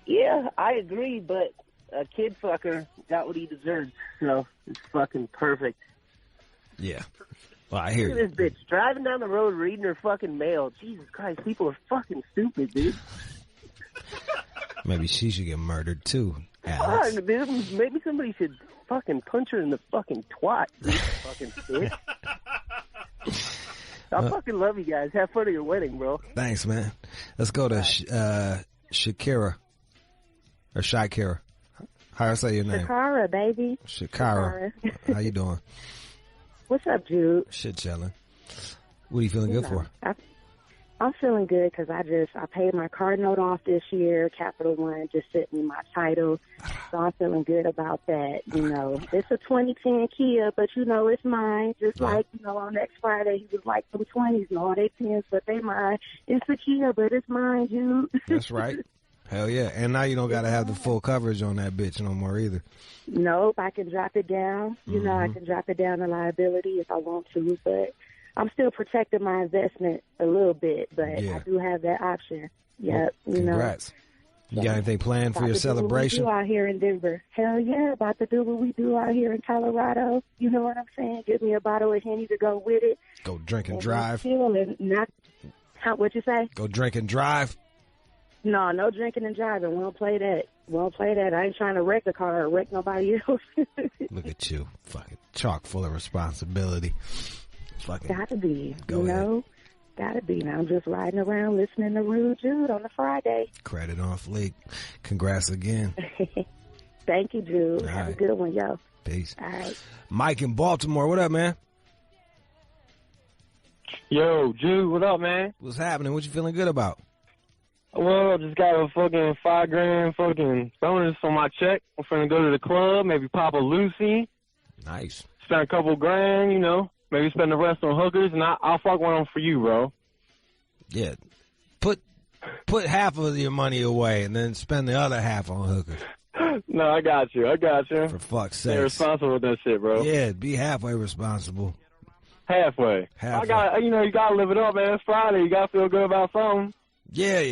Yeah, I agree, but a kid fucker got what he deserved, so it's fucking perfect. Yeah. Well, I hear Look you. at this bitch driving down the road reading her fucking mail. Jesus Christ, people are fucking stupid, dude. Maybe she should get murdered too, Alex. Fuck, dude. Maybe somebody should fucking punch her in the fucking twat, dude. Fucking bitch. I fucking love you guys. Have fun at your wedding, bro. Thanks, man. Let's go to Shakira. Or Shakira. How do I say your name? Shakira, baby. Shakira. How you doing? What's up, Jude? Shit chilling. What are you feeling good for? I'm feeling good because I paid my car note off this year. Capital One just sent me my title. So I'm feeling good about that. You know, it's a 2010 Kia, but, you know, it's mine. Just like, you know, on next Friday, he was like, some 20s. No, they 10s, but they mine. It's a Kia, but it's mine, Jude. That's right. Hell yeah. And now you don't got to have the full coverage on that bitch no more either. Nope, I can drop it down. You know, I can drop it down to liability if I want to, but I'm still protecting my investment a little bit, but I do have that option. Yep, well, congrats. You got anything planned for your celebration? Do what we do out here in Denver. Hell yeah, about to do what we do out here in Colorado. You know what I'm saying? Give me a bottle of Henny to go with it. Go drink and drive. What'd you say? Go drink and drive. No drinking and driving. Won't play that. I ain't trying to wreck the car or wreck nobody else. Look at you. Fucking chock full of responsibility. Fucking gotta be. Go ahead. Gotta be. Now I'm just riding around listening to Rude Jude on a Friday. Credit on fleek. Congrats again. Thank you, Jude. Have a good one, yo. Peace. All right. Mike in Baltimore. What up, man? Yo, Jude, what up, man? What's happening? What you feeling good about? Well, just got a fucking $5,000 fucking bonus on my check. I'm finna go to the club, maybe pop a Lucy. Nice. Spend a couple grand, you know. Maybe spend the rest on hookers, and I'll fuck one on for you, bro. Yeah. Put half of your money away and then spend the other half on hookers. No, I got you. For fuck's sake. Stay responsible with that shit, bro. Yeah, be halfway responsible. Halfway. You gotta live it up, man. It's Friday. You gotta feel good about something. Yeah.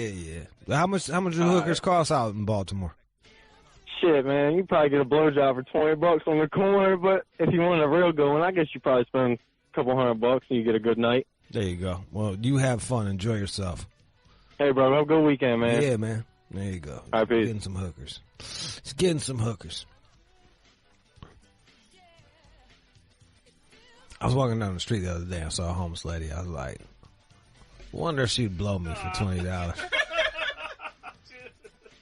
How much do hookers cost out in Baltimore? Shit, man, you probably get a blowjob for $20 on the corner, but if you want a real good one, I guess you probably spend a couple $100 and you get a good night. There you go. Well, you have fun. Enjoy yourself. Hey, bro, have a good weekend, man. Yeah, man. There you go. All right, peace. Getting some hookers. It's getting some hookers. I was walking down the street the other day. I saw a homeless lady. I was like, wonder if she'd blow me for $20.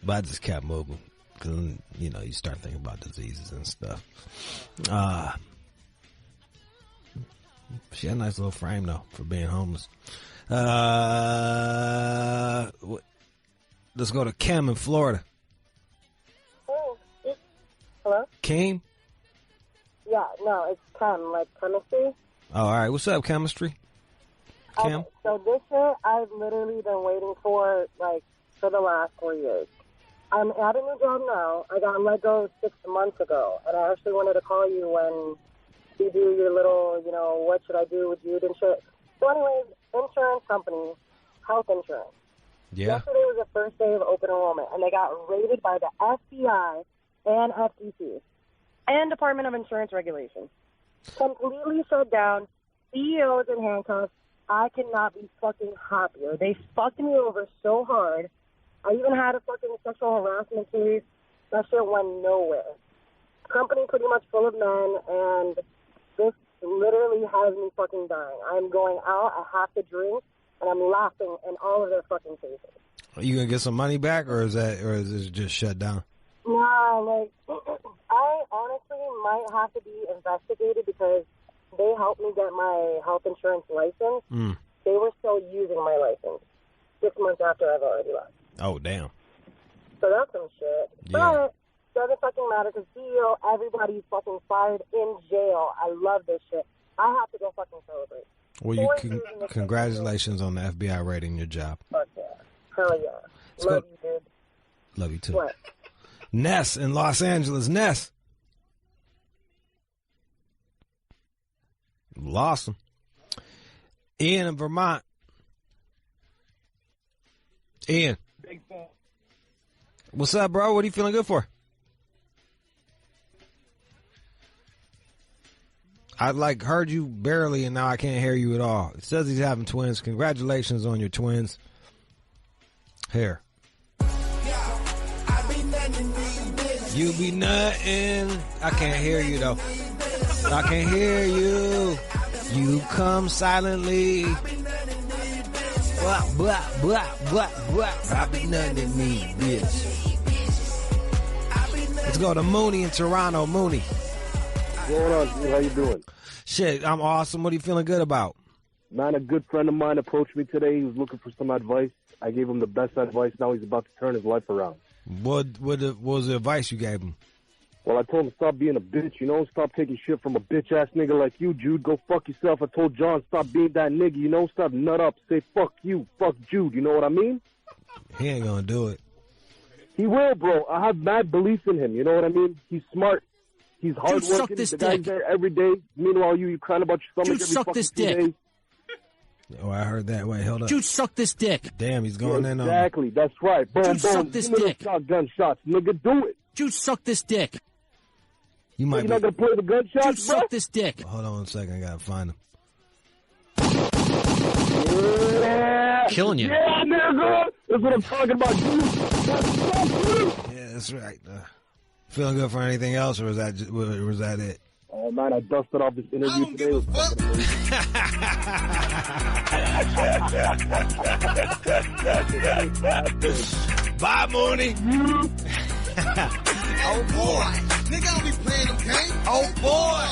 But I just kept moving. Because, you know, you start thinking about diseases and stuff. She had a nice little frame, though, for being homeless. Let's go to Kim in Florida. Hello? Kim? Yeah, no, it's chem, like chemistry. Oh, all right. What's up, chemistry? Kim? Okay, so this shit I've literally been waiting for, like, for the last 4 years. I'm at a new job now. I got let go 6 months ago, and I actually wanted to call you when you do your little, you know, what should I do with Jude and shit. So anyways, insurance company, health insurance. Yeah. Yesterday was the first day of open enrollment, and they got raided by the FBI and FTC and Department of Insurance Regulation. Completely shut down, CEOs in handcuffs. I cannot be fucking happier. They fucked me over so hard. I even had a fucking sexual harassment case. That shit went nowhere. Company pretty much full of men, and this literally has me fucking dying. I'm going out, I have to drink, and I'm laughing in all of their fucking faces. Are you gonna get some money back, or is it just shut down? Nah, like, I honestly might have to be investigated because they helped me get my health insurance license. They were still using my license 6 months after I've already left. Oh, damn. So that's some shit. Yeah. But doesn't fucking matter because CEO, everybody's fucking fired in jail. I love this shit. I have to go fucking celebrate. Well, congratulations on the FBI raiding your job. Fuck yeah. Hell yeah. Love you, dude. Love you, too. What? Ness in Los Angeles. Ness. Lost him. Ian in Vermont. Ian. What's up, bro? What are you feeling good for? I heard you barely, and now I can't hear you at all. It says he's having twins. Congratulations on your twins. Here. You be nothing. I can't hear you, though. I can't hear you. You come silently. Blah, blah, blah, blah, blah. I be nothing in me, bitch. Let's go to Mooney in Toronto. Mooney. What's going on, dude? How you doing? Shit, I'm awesome. What are you feeling good about? Man, a good friend of mine approached me today. He was looking for some advice. I gave him the best advice. Now he's about to turn his life around. What was the advice you gave him? Well, I told him stop being a bitch, you know? Stop taking shit from a bitch-ass nigga like you, Jude. Go fuck yourself. I told John stop being that nigga, you know? Stop nut up. Say fuck you. Fuck Jude. You know what I mean? He ain't gonna do it. He will, bro. I have mad belief in him. You know what I mean? He's smart. He's hardworking. suck this the guy's dick. there every day. Meanwhile, you crying about your stomach Jude, every suck fucking this 2 dick. days. Oh, I heard that. Wait, hold up. Dude, suck this dick. Damn, he's going in on me. Exactly. That's right. Boom, Dude, boom. suck this Give me those dick. shotgun shots, nigga. Do it. Dude, suck this dick. You might You're be. not gonna play the gunshots, Dude, bro? suck this dick. Hold on a second. I gotta find him. Yeah. Killing you. Yeah, nigga. That's what I'm talking about, dude. That's so good. Yeah, that's right. Feeling good for anything else, or was that it? Oh man, I dusted off this interview today. It was fucking amazing. Bye, Mooney. Oh boy, nigga, I'll be playing them games. Oh boy.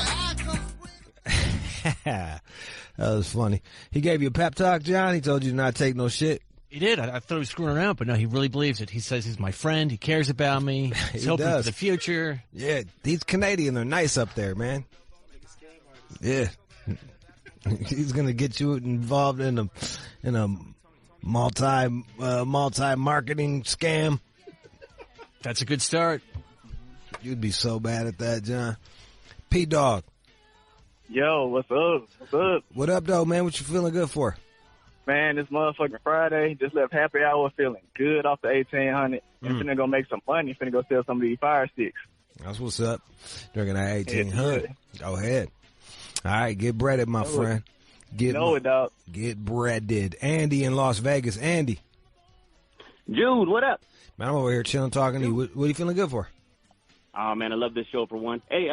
That was funny. He gave you a pep talk, John. He told you to not take no shit. He did. I thought he was screwing around, but no, he really believes it. He says he's my friend. He cares about me. He's He hoping does. for the future. Yeah, he's Canadian. They're nice up there, man. Yeah. He's gonna get you involved in a multi marketing scam. That's a good start. You'd be so bad at that, John. P-Dog. Yo, what's up? What's up? What up, though, man? What you feeling good for? Man, this motherfucking Friday, just left happy hour feeling good off the 1800. And finna go make some money. Finna go sell some of these fire sticks. That's what's up. Drinking that 1800. Go ahead. All right, get breaded, my friend. Dog. Get breaded. Andy in Las Vegas. Andy. Jude, what up? Man, I'm over here chilling, talking to you. What are you feeling good for? Oh, man, I love this show for one. Hey,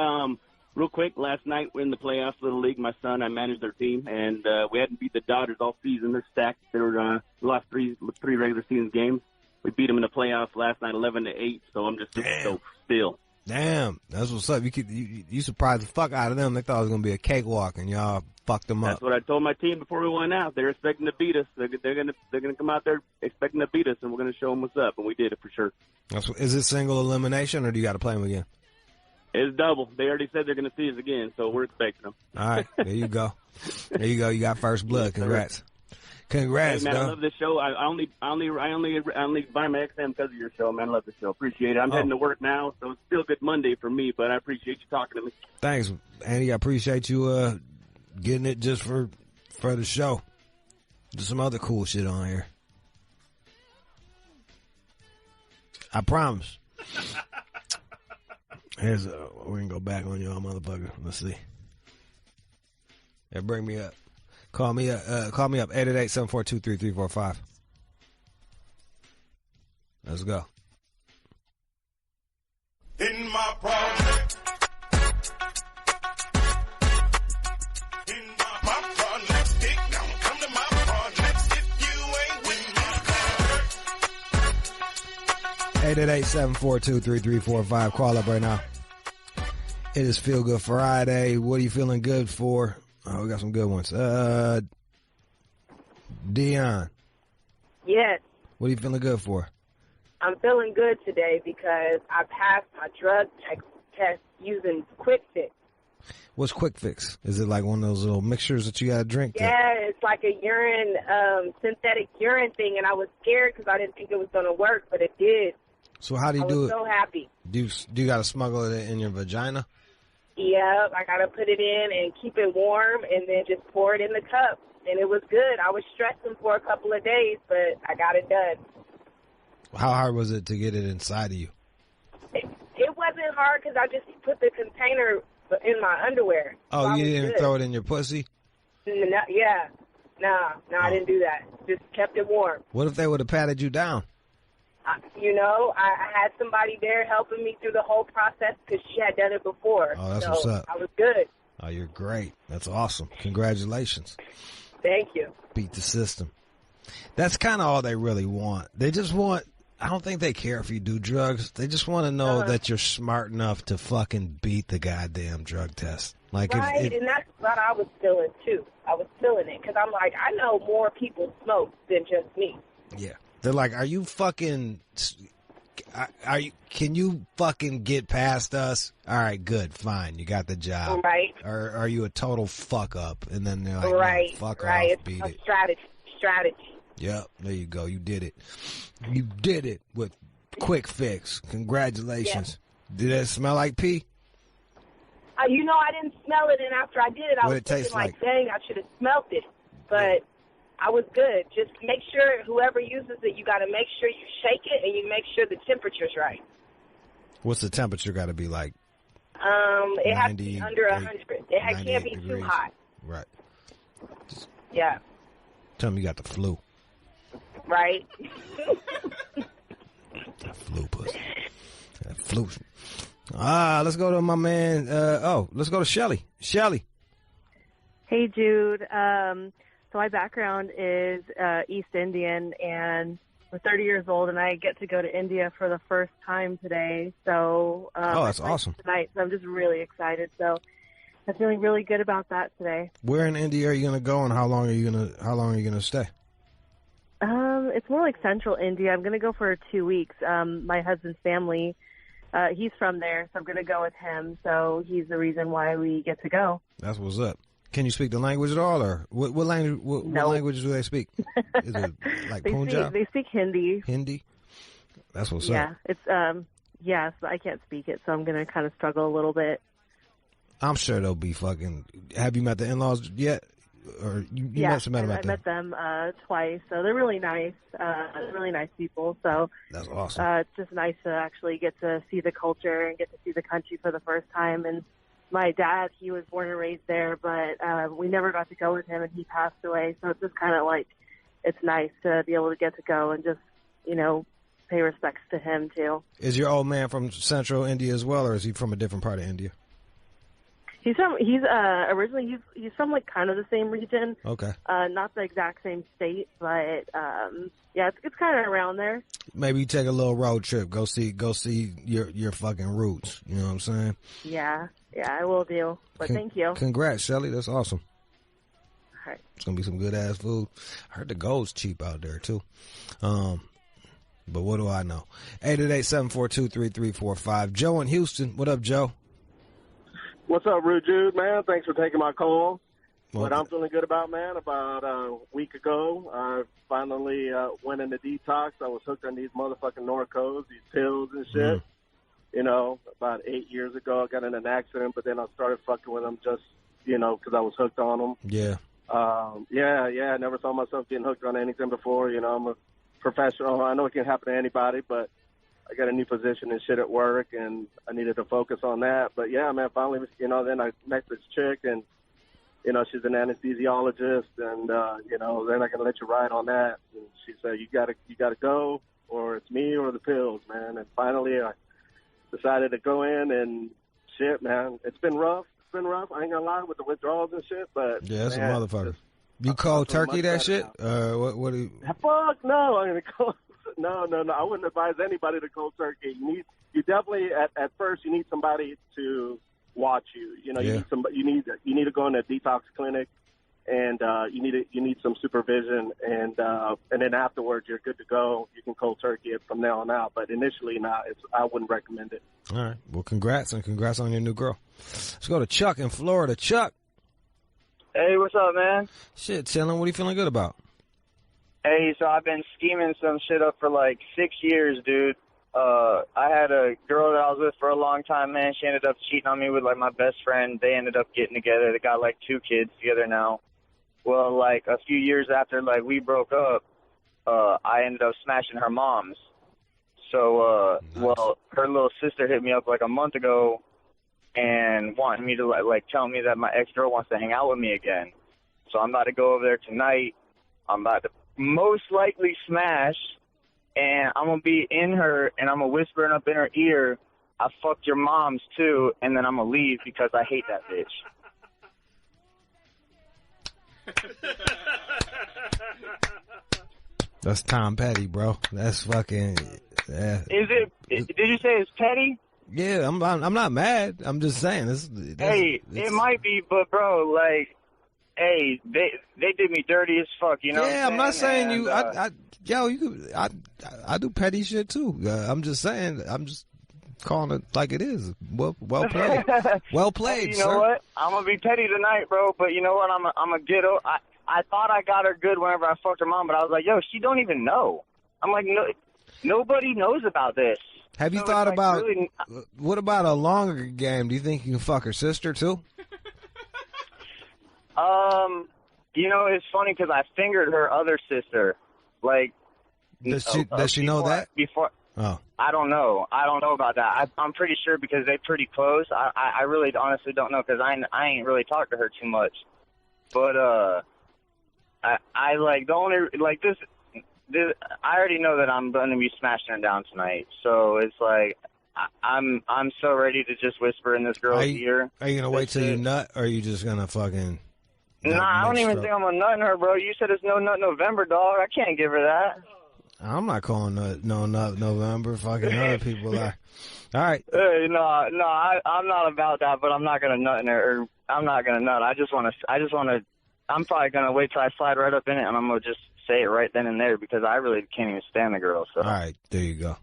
real quick, last night we're in the playoffs, Little League. My son, I managed their team, and we hadn't beat the Dodgers all season. They're stacked. They were lost three regular season games. We beat them in the playoffs last night, 11-8. So I'm just super stoked still. Damn, that's what's up. You surprised the fuck out of them. They thought it was gonna be a cakewalk, and y'all fucked them That's up. what I told my team before we went out. They're expecting to beat us. They're gonna come out there expecting to beat us, and we're gonna show them what's up, and we did it for sure. Is it single elimination, or do you got to play them again? It's double. They already said they're gonna see us again, so we're expecting them. All right, there you go. There you go. You got first blood. Congrats. Congrats, hey, man, dog. I love this show. I only buy my XM because of your show, man. I love the show. Appreciate it. I'm heading to work now, so it's still a good Monday for me, but I appreciate you talking to me. Thanks, Andy. I appreciate you getting it just for the show. There's some other cool shit on here. I promise. We're gonna go back on y'all, motherfucker. Let's see. Yeah, bring me up. Call me up. 888-742-3345. Let's go. In my project. In my project. Dig down. Come to my project. If you ain't with me. 888-742-3345. Call up right now. It is Feel Good Friday. What are you feeling good for? Oh, we got some good ones. Dion, Yes, what are you feeling good for? I'm feeling good today because I passed my drug test using Quick Fix. What's Quick Fix? Is it like one of those little mixtures that you got to drink? Yeah, it's like a urine, synthetic urine thing, and I was scared because I didn't think it was going to work, but it did. So how do you I do was it? so happy. Do you got to smuggle it in your vagina? Yep, I got to put it in and keep it warm and then just pour it in the cup. And it was good. I was stressing for a couple of days, but I got it done. How hard was it to get it inside of you? It wasn't hard because I just put the container in my underwear. Oh, So I you was didn't good. throw it in your pussy? No, yeah. No, I didn't do that. Just kept it warm. What if they would have patted you down? I had somebody there helping me through the whole process because she had done it before. Oh, that's so what's up. I was good. Oh, you're great. That's awesome. Congratulations. Thank you. Beat the system. That's kind of all they really want. They just want I don't think they care if you do drugs. They just want to know that you're smart enough to fucking beat the goddamn drug test. Like, Right, and that's what I was feeling, too. I was feeling it, because I'm like, I know more people smoke than just me. yeah, they're like, are you fucking? Are you? Can you fucking get past us? All right, good, fine, you got the job. Right. Or are you a total fuck up? And then they're like, Right, no, fuck right. off, It's beat a it. strategy. Yep, there you go. You did it. You did it with quick fix. Congratulations. Did that smell like pee? You know, I didn't smell it, and after I did it, I What'd was it taste thinking, like, like? dang, I should have smelled it. But I was good. Just make sure whoever uses it, you got to make sure you shake it, and you make sure the temperature's right. What's the temperature got to be like? It has to be 98, under 100. It can't be 98 too degrees. hot. Right. Yeah, Tell me you got the flu. right? Flu pussy. That flu. Let's go to my man. Let's go to Shelly. Shelly. Hey, Jude. So my background is East Indian, and we're 30 years old, and I get to go to India for the first time today. So That's awesome. tonight, so I'm just really excited. So I'm feeling really good about that today. Where in India are you gonna go, and how long are you gonna stay? It's more like central India. I'm going to go for 2 weeks. My husband's family, he's from there, so I'm going to go with him. So he's the reason why we get to go. That's what's up. Can you speak the language at all, or what language? What language do they speak? Is it like Punjab? They speak Hindi. Hindi. That's what's Yeah, up. it's yes, I can't speak it, so I'm going to kind of struggle a little bit. I'm sure they'll be fucking. Have you met the in-laws yet? Or you met them? I met them twice, so they're really nice. Really nice people. So that's awesome. It's just nice to actually get to see the culture and get to see the country for the first time. And my dad, he was born and raised there, but we never got to go with him, and he passed away. So it's just kind of like it's nice to be able to get to go and just pay respects to him too. Is your old man from central India as well, or is he from a different part of India? He's originally he's from like kind of the same region. Okay. Not the exact same state, but it's kind of around there. Maybe you take a little road trip, go see your fucking roots. You know what I'm saying? Yeah, I will do. But thank you. Congrats, Shelly. That's awesome. All right. It's gonna be some good ass food. I heard the gold's cheap out there too. But what do I know? 888-742-3345. Joe in Houston. What up, Joe? What's up, Rude Jude, man? Thanks for taking my call. Well, What I'm feeling good about, man, about a week ago, I finally went into detox. I was hooked on these motherfucking Norcos, these pills and shit. About 8 years ago, I got in an accident, but then I started fucking with them just, because I was hooked on them. Yeah. I never saw myself getting hooked on anything before. I'm a professional. I know it can happen to anybody, but I got a new position and shit at work, and I needed to focus on that. But yeah, man, finally, then I met this chick, and she's an anesthesiologist, and they're not gonna let you ride on that. And she said, you gotta go, or it's me or the pills, man. And finally, I decided to go in, and shit, man, it's been rough. I ain't gonna lie with the withdrawals and shit, but Yeah, that's man, a motherfucker. You cold turkey that shit? What do you? Fuck no! I'm gonna call. No. I wouldn't advise anybody to cold turkey. You definitely at first you need somebody to watch you. You need to go in a detox clinic, and you need some supervision, and then afterwards you're good to go. You can cold turkey it from now on out, but initially I wouldn't recommend it. All right. Well, congrats on your new girl. Let's go to Chuck in Florida. Chuck. Hey, what's up, man? Shit, chilling. What are you feeling good about? Hey, so I've been scheming some shit up for like 6 years, dude. I had a girl that I was with for a long time, man. She ended up cheating on me with like my best friend. They ended up getting together. They got like 2 kids together now. Well, like a few years after like we broke up, I ended up smashing her mom's. So, well, her little sister hit me up like a month ago and wanted me to like tell me that my ex-girl wants to hang out with me again. So I'm about to go over there tonight. I'm about to most likely smash, and I'm going to be in her, and I'm going to whispering up in her ear, I fucked your moms too, and then I'm going to leave because I hate that bitch. That's Tom Petty, bro. That's fucking. Yeah. Is it? Did you say it's petty? Yeah, I'm not mad. I'm just saying this. Hey, it might be, but bro, like, hey, they did me dirty as fuck. You know? Yeah, I'm not saying you. And, I do petty shit too. I'm just saying. I'm just calling it like it is. Well played. Well played, you sir. know what? I'm gonna be petty tonight, bro. But you know what? I'm a get. I thought I got her good whenever I fucked her mom, but I was like, yo, she don't even know. I'm like, no, nobody knows about this. Have you So thought it's, like, about really, what about a longer game? Do you think you can fuck her sister too? you know, it's funny because I fingered her other sister. Like, Does she know that? Before. Oh. I don't know. I don't know about that. I'm pretty sure because they're pretty close. I really honestly don't know because I ain't really talked to her too much. But I like the only like this. I already know that I'm going to be smashing her down tonight. So it's like I'm so ready to just whisper in this girl's ear. Are you gonna wait till you nut, or are you just gonna fucking? Nah, I don't even think I'm gonna nut in her, bro. You said it's no nut November, dog. I can't give her that. I'm not calling no nut November. Fucking other people are. All right. Hey, no, I'm not about that. But I'm not gonna nut in her. Or I'm not gonna nut. I just wanna. I'm probably gonna wait till I slide right up in it, and I'm gonna just say it right then and there because I really can't even stand the girl. So. All right, there you go.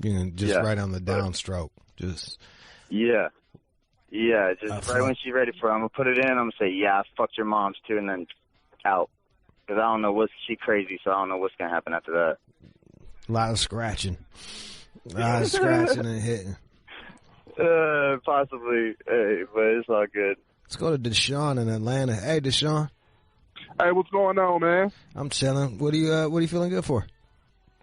You can just right on the downstroke. Just. Yeah. Yeah, just right when she's ready for it, I'm going to put it in, I'm going to say, yeah, I fucked your mom's too, and then out. Because I don't know she crazy, so I don't know what's going to happen after that. A lot of scratching. A lot of scratching and hitting. Possibly, hey, but it's all good. Let's go to Deshaun in Atlanta. Hey, Deshaun. Hey, what's going on, man? I'm chilling. What are you feeling good for?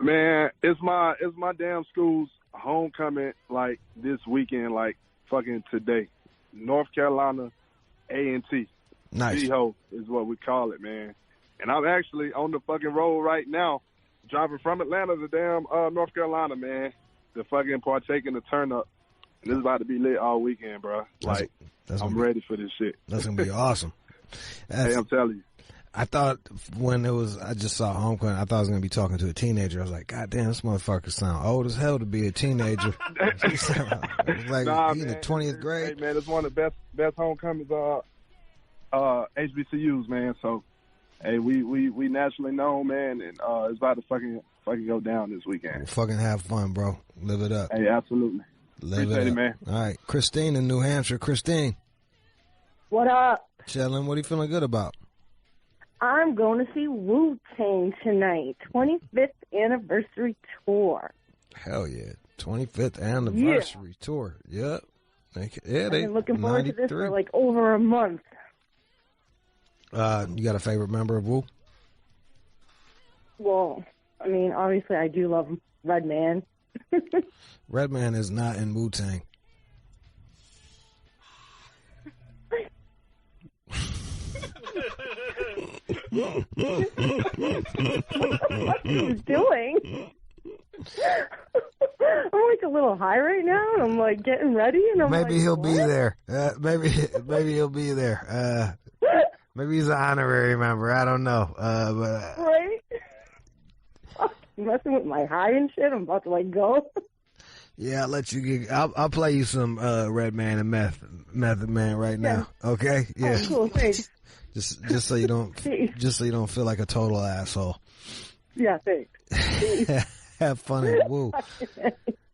Man, it's my damn school's homecoming, like, this weekend, like, fucking today. North Carolina A&T. Nice. C-Ho is what we call it, man. And I'm actually on the fucking road right now, driving from Atlanta to damn North Carolina, man, to fucking partake in the turn-up. And this is about to be lit all weekend, bro. Like, I'm ready for this shit. That's going to be awesome. Hey, I'm telling you. I thought I just saw Homecoming, I thought I was going to be talking to a teenager. I was like, God damn, this motherfucker sound old as hell to be a teenager. It's like he in the 20th grade. Hey, man, it's one of the best homecomings HBCUs, man. So, hey, we nationally known, man, and it's about to fucking go down this weekend. Fucking have fun, bro. Live it up. Hey, absolutely. Appreciate it, man. All right. Christine in New Hampshire. Christine. What up? Chillin'. What are you feeling good about? I'm going to see Wu-Tang tonight, 25th anniversary tour. Hell yeah. 25th anniversary tour. Yep. I've been looking forward to this for like over a month. You got a favorite member of Wu? Well, I mean, obviously I do love Redman. Redman is not in Wu-Tang. What are you doing? I'm like a little high right now, and I'm like getting ready, and I'm maybe like, he'll what? be there. Maybe he'll be there. Maybe he's an honorary member. I don't know. But right? You messing with my high and shit. I'm about to like go. Yeah, I'll let you get. I'll play you some Redman and Method Man right now. Okay? Yeah. Oh, cool. Thanks. Just so you don't feel like a total asshole. Yeah, thanks. Have fun at Woo.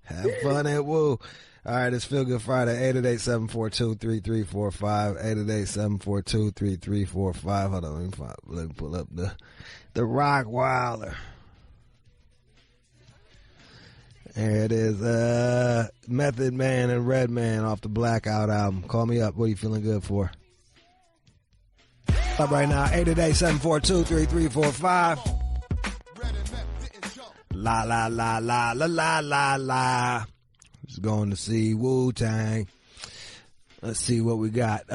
Have fun at Woo. All right, it's Feel Good Friday. 888-742-3345. 888-742-3345. Hold on, let me pull up the Rock Wilder. There it is. Method Man and Redman off the Blackout album. Call me up. What are you feeling good for? Up right now, 888-742-3345. La la la la la la la la. Just going to see Wu-Tang. Let's see what we got.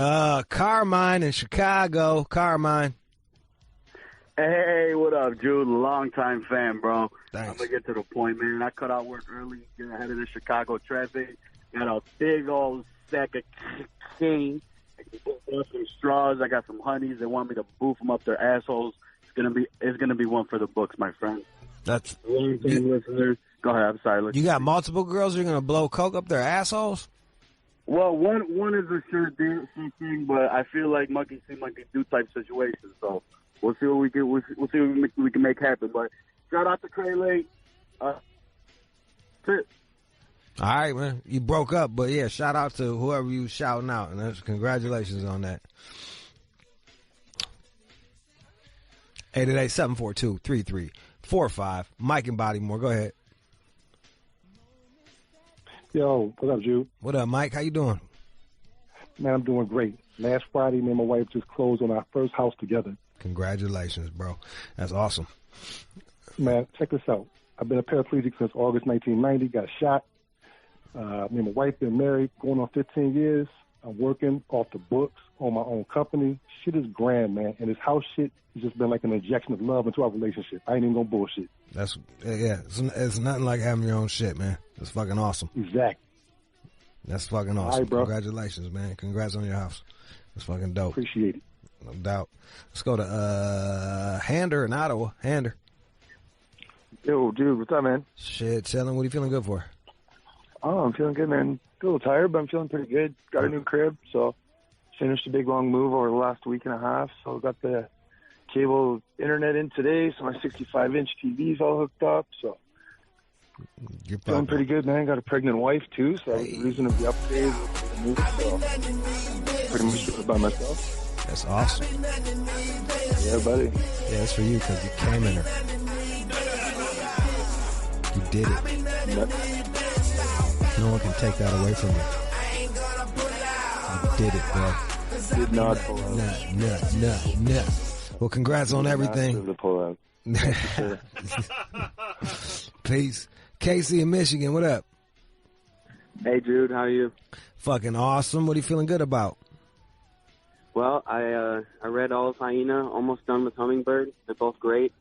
Carmine in Chicago. Carmine. Hey, what up, Jude? Long-time fan, bro. Thanks. I'm going to get to the point, man. I cut out work early, get ahead of the Chicago traffic. Got a big old sack of cane. Some straws. I got some honeys. They want me to boof them up their assholes. gonna be one for the books, my friend. That's long-time listeners. Go ahead. I'm sorry. You got multiple girls you're gonna blow coke up their assholes? Well, one is a sure thing, but I feel like monkey see, monkey do type situation. So we'll see what we can. We'll see what we can make happen. But shout out to Krayley. All right, man. You broke up, but yeah, shout out to whoever you shouting out, and congratulations on that. 888-742-3345. Mike and Bodymore, go ahead. Yo, what up, Jude? What up, Mike? How you doing? Man, I'm doing great. Last Friday, me and my wife just closed on our first house together. Congratulations, bro. That's awesome. Man, check this out. I've been a paraplegic since August 1990, got shot. Me and my wife been married going on 15 years. I'm working off the books on my own company. Shit is grand, man. And this house shit has just been like an injection of love into our relationship. I ain't even gonna bullshit. That's, yeah, it's nothing like having your own shit, man. It's fucking awesome. Exactly. That's fucking awesome. All right, bro. Congratulations, man. Congrats on your house. That's fucking dope. Appreciate it. No doubt. Let's go to Hander in Ottawa. Hander. Yo, dude, what's up, man? Shit, chilling. What are you feeling good for? Oh, I'm feeling good, man. A little tired, but I'm feeling pretty good. Got a new crib, so finished a big long move over the last week and a half. So got the cable internet in today, so my 65-inch TV's all hooked up. So you're feeling pretty good, man. Got a pregnant wife too, so that was the reason of the upgrade for the move. So pretty much do it by myself. That's awesome. Yeah, buddy. Yeah, it's for you because you came in her. You did it. Yep. No one can take that away from you. You did it, bro. Did not pull out. Nah. Well, congrats on everything. To pull out. Peace. Casey in Michigan, what up? Hey, Jude, how are you? Fucking awesome. What are you feeling good about? Well, I read all of Hyena, almost done with Hummingbird. They're both great.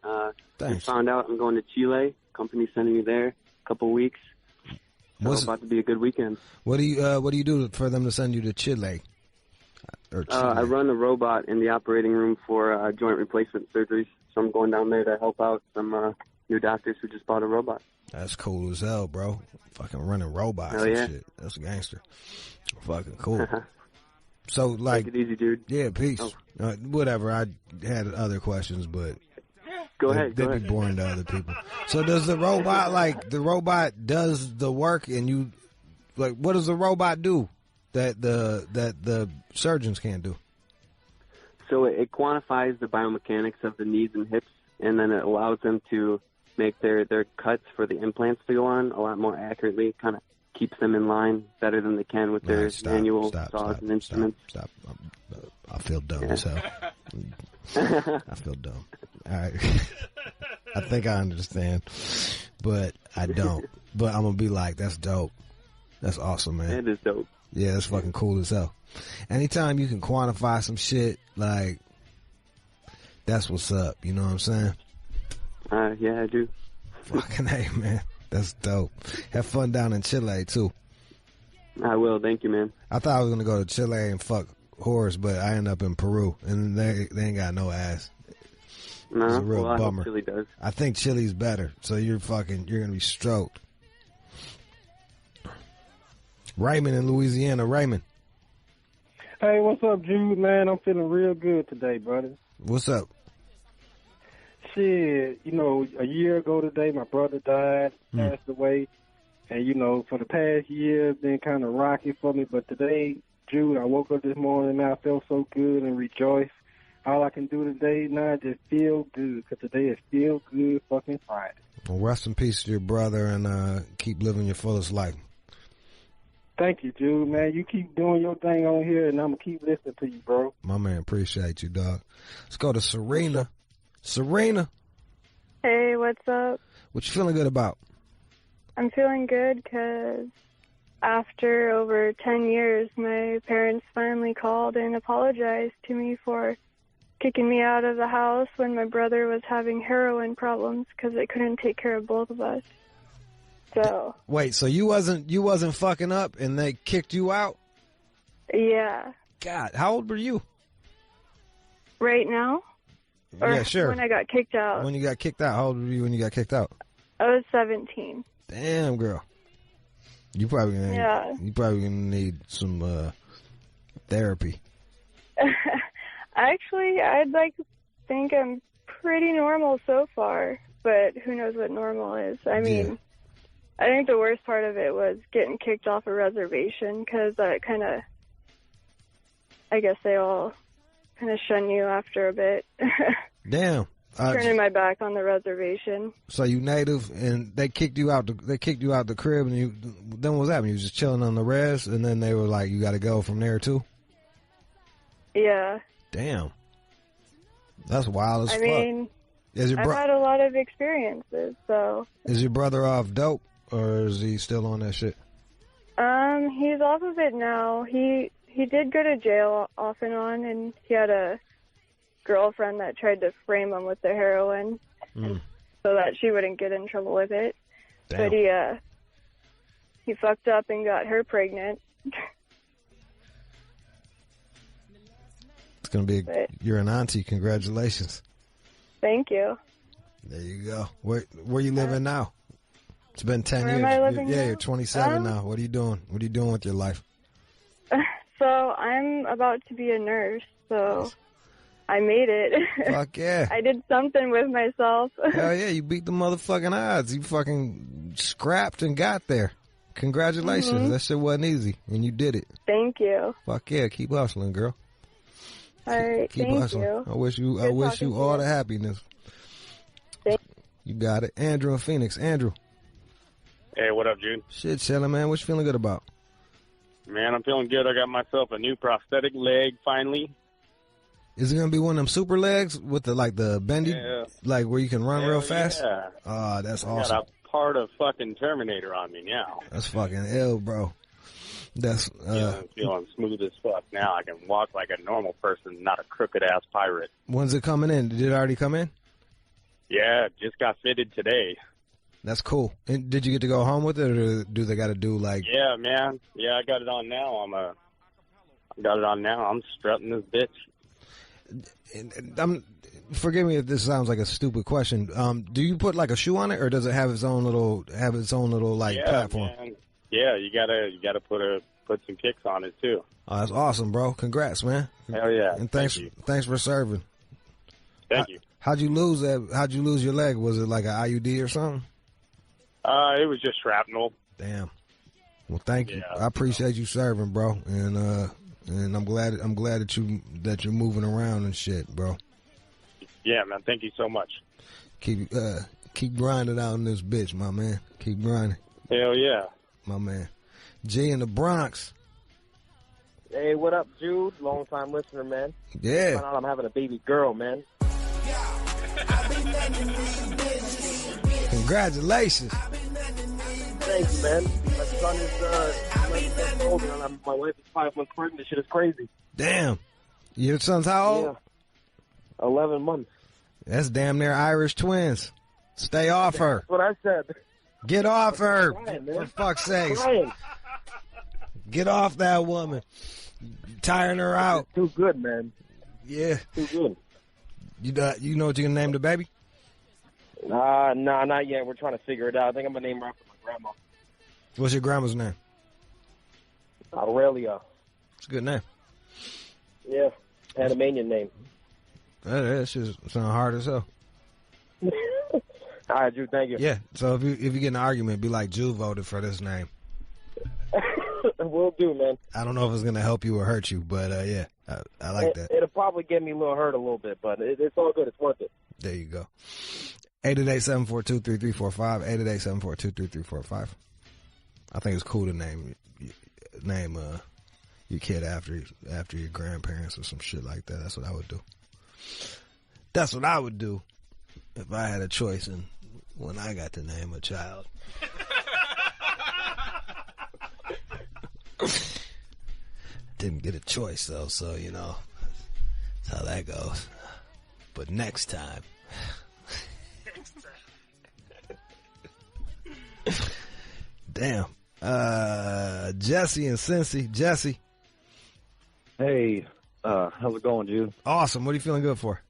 Thanks. Just found out I'm going to Chile. Company's sending me there a couple weeks. So it's about to be a good weekend. What do you do for them to send you to Chile? Or Chile? I run a robot in the operating room for joint replacement surgeries. So I'm going down there to help out some new doctors who just bought a robot. That's cool as hell, bro. Fucking running robots Hell and yeah. shit. That's a gangster. Fucking cool. So, like, take it easy, dude. Yeah, peace. Oh. Whatever. I had other questions, but Go ahead. They'd be boring to other people. So does the robot, the robot does the work and you, like, what does the robot do that the surgeons can't do? So it quantifies the biomechanics of the knees and hips, and then it allows them to make their cuts for the implants to go on a lot more accurately, kind of keeps them in line better than they can with their manual saws and instruments. Stop. I feel dumb as hell. I feel dumb. All right. I think I understand, but I don't. But I'm going to be like, that's dope. That's awesome, man. It is dope. Yeah, that's fucking cool as hell. Anytime you can quantify some shit, like, that's what's up. You know what I'm saying? Yeah, I do. Fucking hey, man. That's dope. Have fun down in Chile, too. I will. Thank you, man. I thought I was going to go to Chile and fuck whores, but I end up in Peru, and they ain't got no ass. No, It's a real well, I bummer. hope Chile does. I think Chile's better, so you're going to be stroked. Raymond in Louisiana. Raymond, Hey, what's up, Jude, man? I'm feeling real good today, brother. what's up? Shit, a year ago today, my brother died, passed away. And, for the past year, it's been kind of rocky for me. But today, Jude, I woke up this morning and I felt so good and rejoiced. All I can do today now is just feel good, because today is Feel Good fucking Friday. Well, rest in peace to your brother, and keep living your fullest life. Thank you, Jude, man. You keep doing your thing on here, and I'm going to keep listening to you, bro. My man, appreciate you, dog. Let's go to Serena. Serena, Hey, what's up? what you feeling good about? I'm feeling good because after over 10 years, my parents finally called and apologized to me for kicking me out of the house when my brother was having heroin problems because they couldn't take care of both of us. So, Wait, so you wasn't fucking up, and they kicked you out? yeah. God, how old were you? Right now, Or Yeah, sure. when I got kicked out. When you got kicked out, how old were you when you got kicked out? I was 17. Damn, girl. You probably gonna need some therapy. Actually, I'd like to think I'm pretty normal so far, but who knows what normal is. I mean, I think the worst part of it was getting kicked off a reservation because that kind of, I guess they all kind of shun you after a bit. Damn. Turning my back on the reservation. So you native, and they kicked you out. They kicked you out the crib, and you. Then what was happening? You was just chilling on the res, and then they were like, "You got to go from there too." Yeah. Damn. That's wild as I fuck. mean, Is I've had a lot of experiences, so. Is your brother off dope, or is he still on that shit? He's off of it now. He did go to jail off and on, and he had a girlfriend that tried to frame him with the heroin so that she wouldn't get in trouble with it. Damn. But he fucked up and got her pregnant. It's gonna be. You're an auntie. Congratulations. Thank you. There you go. Where you living now? It's been 10 Where years. am I living now? You're 27 now. What are you doing? What are you doing with your life? So I'm about to be a nurse, so I made it. Fuck yeah. I did something with myself. Hell yeah, you beat the motherfucking odds. You fucking scrapped and got there. Congratulations. Mhm. That shit wasn't easy, and you did it. Thank you. Fuck yeah, keep hustling, girl. All right, Keep thank hustling. you. I wish you Good all talking to the you. happiness. You got it. Andrew in Phoenix. Andrew. Hey, what up, Jude? Shit, chilling, man. What you feeling good about? Man, I'm feeling good. I got myself a new prosthetic leg finally. Is it gonna be one of them super legs with the bendy, Yeah. like where you can run real Hell fast? yeah. Oh, that's I awesome. got a part of fucking Terminator on me now. That's fucking ill, bro. That's I'm feeling smooth as fuck now. I can walk like a normal person, not a crooked ass pirate. when's it coming in? Did it already come in? Yeah, just got fitted today. That's cool. And did you get to go home with it, or do they got to do like? Yeah, man. Yeah, I got it on now. I'm strutting this bitch. Forgive me if this sounds like a stupid question. Do you put like a shoe on it, or does it have its own little like Yeah, platform? man. Yeah, you gotta put some kicks on it too. Oh, that's awesome, bro. Congrats, man. Hell yeah. And thanks for serving. Thank you. How'd you lose that? How'd you lose your leg? Was it like an IUD or something? It was just shrapnel. Damn. Well, thank you. Yeah. I appreciate you serving, bro. And I'm glad that you're moving around and shit, bro. Yeah, man. Thank you so much. Keep grinding out in this bitch, my man. Keep grinding, Hell yeah. my man. G in the Bronx. Hey, what up, Jude? Long time listener, man. Yeah. Found out I'm having a baby girl, man. Congratulations. Thanks, man. My son is 11 months old, and my wife is 5 months pregnant. This shit is crazy. Damn. Your son's how old? Yeah. 11 months. That's damn near Irish twins. Stay off her. That's what I said. Get off her. Trying, man. For fuck's sake. Trying. Get off that woman. Tiring her out. Too good, man. Yeah. Too good. You know what you're going to name the baby? Nah, not yet. We're trying to figure it out. I think I'm going to name her after my grandma. What's your grandma's name? Aurelia. It's a good name. Yeah. Panamanian name. That shit sound hard as hell. All right, Jude, thank you. Yeah, so if you get in an argument, be like, Jude voted for this name. Will do, man. I don't know if it's going to help you or hurt you, but yeah, I like that. It'll probably get me a little hurt a little bit, but it's all good. It's worth it. There you go. 888-742-3345, 888-742-3345. I think it's cool to name your kid after your grandparents or some shit like that. That's what I would do. That's what I would do if I had a choice and when I got to name a child. Didn't get a choice though, so you know that's how that goes. But next time. Damn. Jesse and Cincy. Jesse. Hey, how's it going, Jude? Awesome. What are you feeling good for?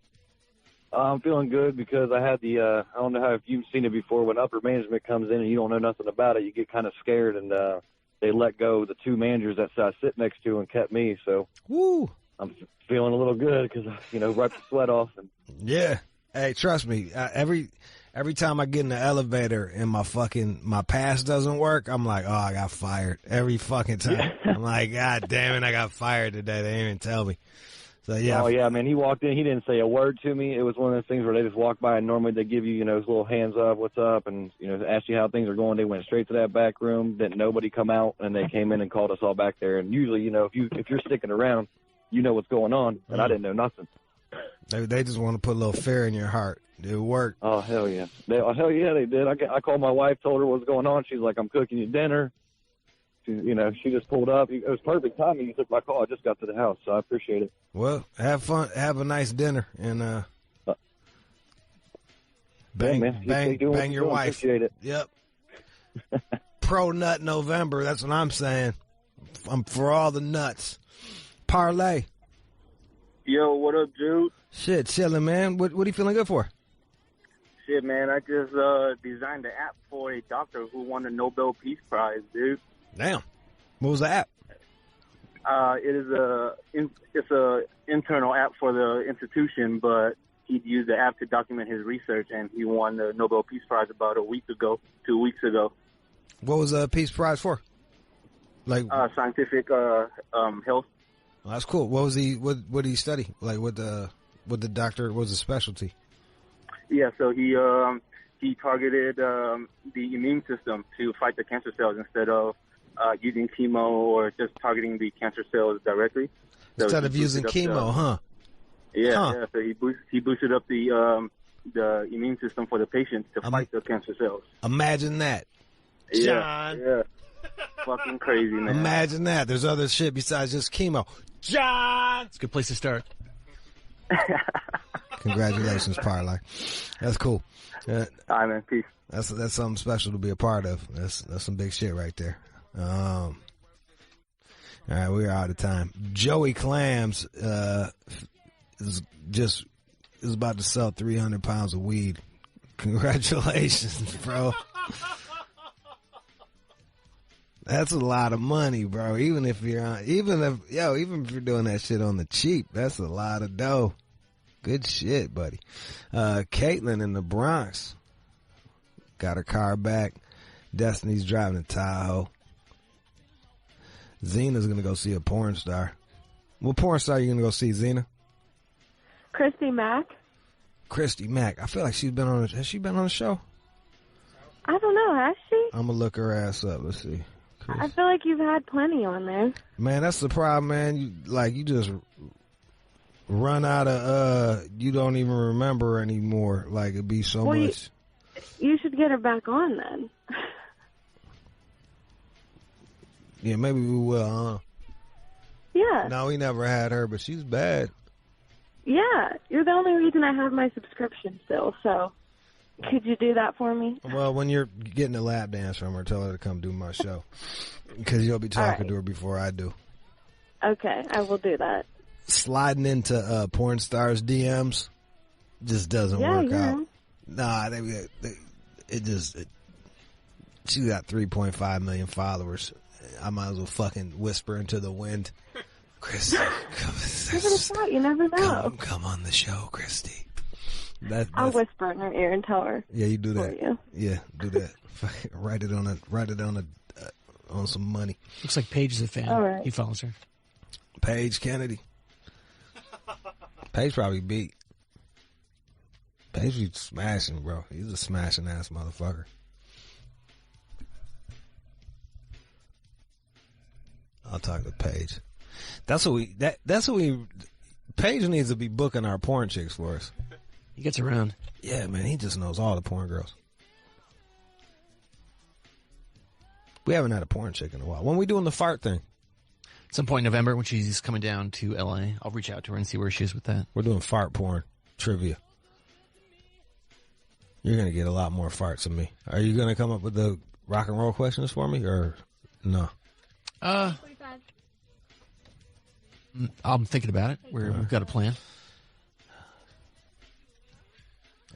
I'm feeling good because I had I don't know how if you've seen it before, when upper management comes in and you don't know nothing about it, you get kind of scared, and they let go the 2 managers that I sit next to and kept me. So woo, I'm feeling a little good because, wiped the sweat off. And yeah. Hey, trust me, every time I get in the elevator and my pass doesn't work, I'm like, oh, I got fired. Every fucking time. I'm like, God damn it, I got fired today. They didn't even tell me. So, yeah. Oh, yeah, man, he walked in. He didn't say a word to me. It was one of those things where they just walk by, and normally they give you, those little hands up, what's up, and, ask you how things are going. They went straight to that back room. Didn't nobody come out, and they came in and called us all back there. And usually, if you're sticking around, you know what's going on, and I didn't know nothing. They just want to put a little fear in your heart. It worked. Oh, hell yeah. Hell yeah, they did. I called my wife, told her what's going on. She's like, I'm cooking you dinner. She just pulled up. It was perfect timing. You took my call. I just got to the house, so I appreciate it. Well, have fun. Have a nice dinner, and bang your wife. Appreciate it. Yep. Pro Nut November. That's what I'm saying. I'm for all the nuts. Parlay. Yo, what up, Jude? Shit, chilling, man. What are you feeling good for? Shit, man, I just designed an app for a doctor who won a Nobel Peace Prize, dude. Damn. What was the app? It's a internal app for the institution, but he used the app to document his research, and he won the Nobel Peace Prize about 2 weeks ago. What was the Peace Prize for? Like scientific health. Well, that's cool. What was what did he study? Like what the doctor, what was his specialty? Yeah, so he targeted the immune system to fight the cancer cells instead of using chemo or just targeting the cancer cells directly. So instead of using chemo, huh? Yeah, yeah. So he boosted up the immune system for the patients to fight the cancer cells. Imagine that. John. Yeah. Fucking crazy, man. Imagine that. There's other shit besides just chemo. John! It's a good place to start. Congratulations, Parlay. That's cool. All right, man. Peace. That's something special to be a part of. That's some big shit right there. All right, we're out of time. Joey Clams is about to sell 300 pounds of weed. Congratulations, bro. That's a lot of money, bro. Even if you're doing that shit on the cheap, that's a lot of dough. Good shit, buddy. Caitlin in the Bronx got her car back. Destiny's driving a Tahoe. Zena's gonna go see a porn star. What porn star are you gonna go see, Zena? Christy Mack. Christy Mack. I feel like has she been on the show? I don't know, has she? I'm gonna look her ass up. Let's see. I feel like you've had plenty on there. Man, that's the problem, man. You just run out of you don't even remember anymore. Like it'd be so much. You should get her back on then. Yeah, maybe we will, huh? Yeah. No, we never had her, but she's bad. Yeah, you're the only reason I have my subscription still, so could you do that for me? Well, when you're getting a lap dance from her, tell her to come do my show. Because you'll be talking to her before I do. Okay, I will do that. Sliding into porn stars' DMs just doesn't work out. Nah, she's got 3.5 million followers. I might as well fucking whisper into the wind. Christy, give it a shot. You never know. Come on the show, Christy. I'll whisper in her ear and tell her. Yeah, you do that. For you. Yeah, do that. Write it on some money. Looks like Paige is a fan. All right. He follows her. Paige Kennedy. Paige probably beat. Paige be smashing, bro. He's a smashing ass motherfucker. I'll talk to Paige. Paige needs to be booking our porn chicks for us. He gets around. Yeah, man, he just knows all the porn girls. We haven't had a porn chick in a while. When are we doing the fart thing? Some point in November when she's coming down to LA. I'll reach out to her and see where she is with that. We're doing fart porn trivia. You're going to get a lot more farts than me. Are you going to come up with the rock and roll questions for me or no? I'm thinking about it. We've got a plan.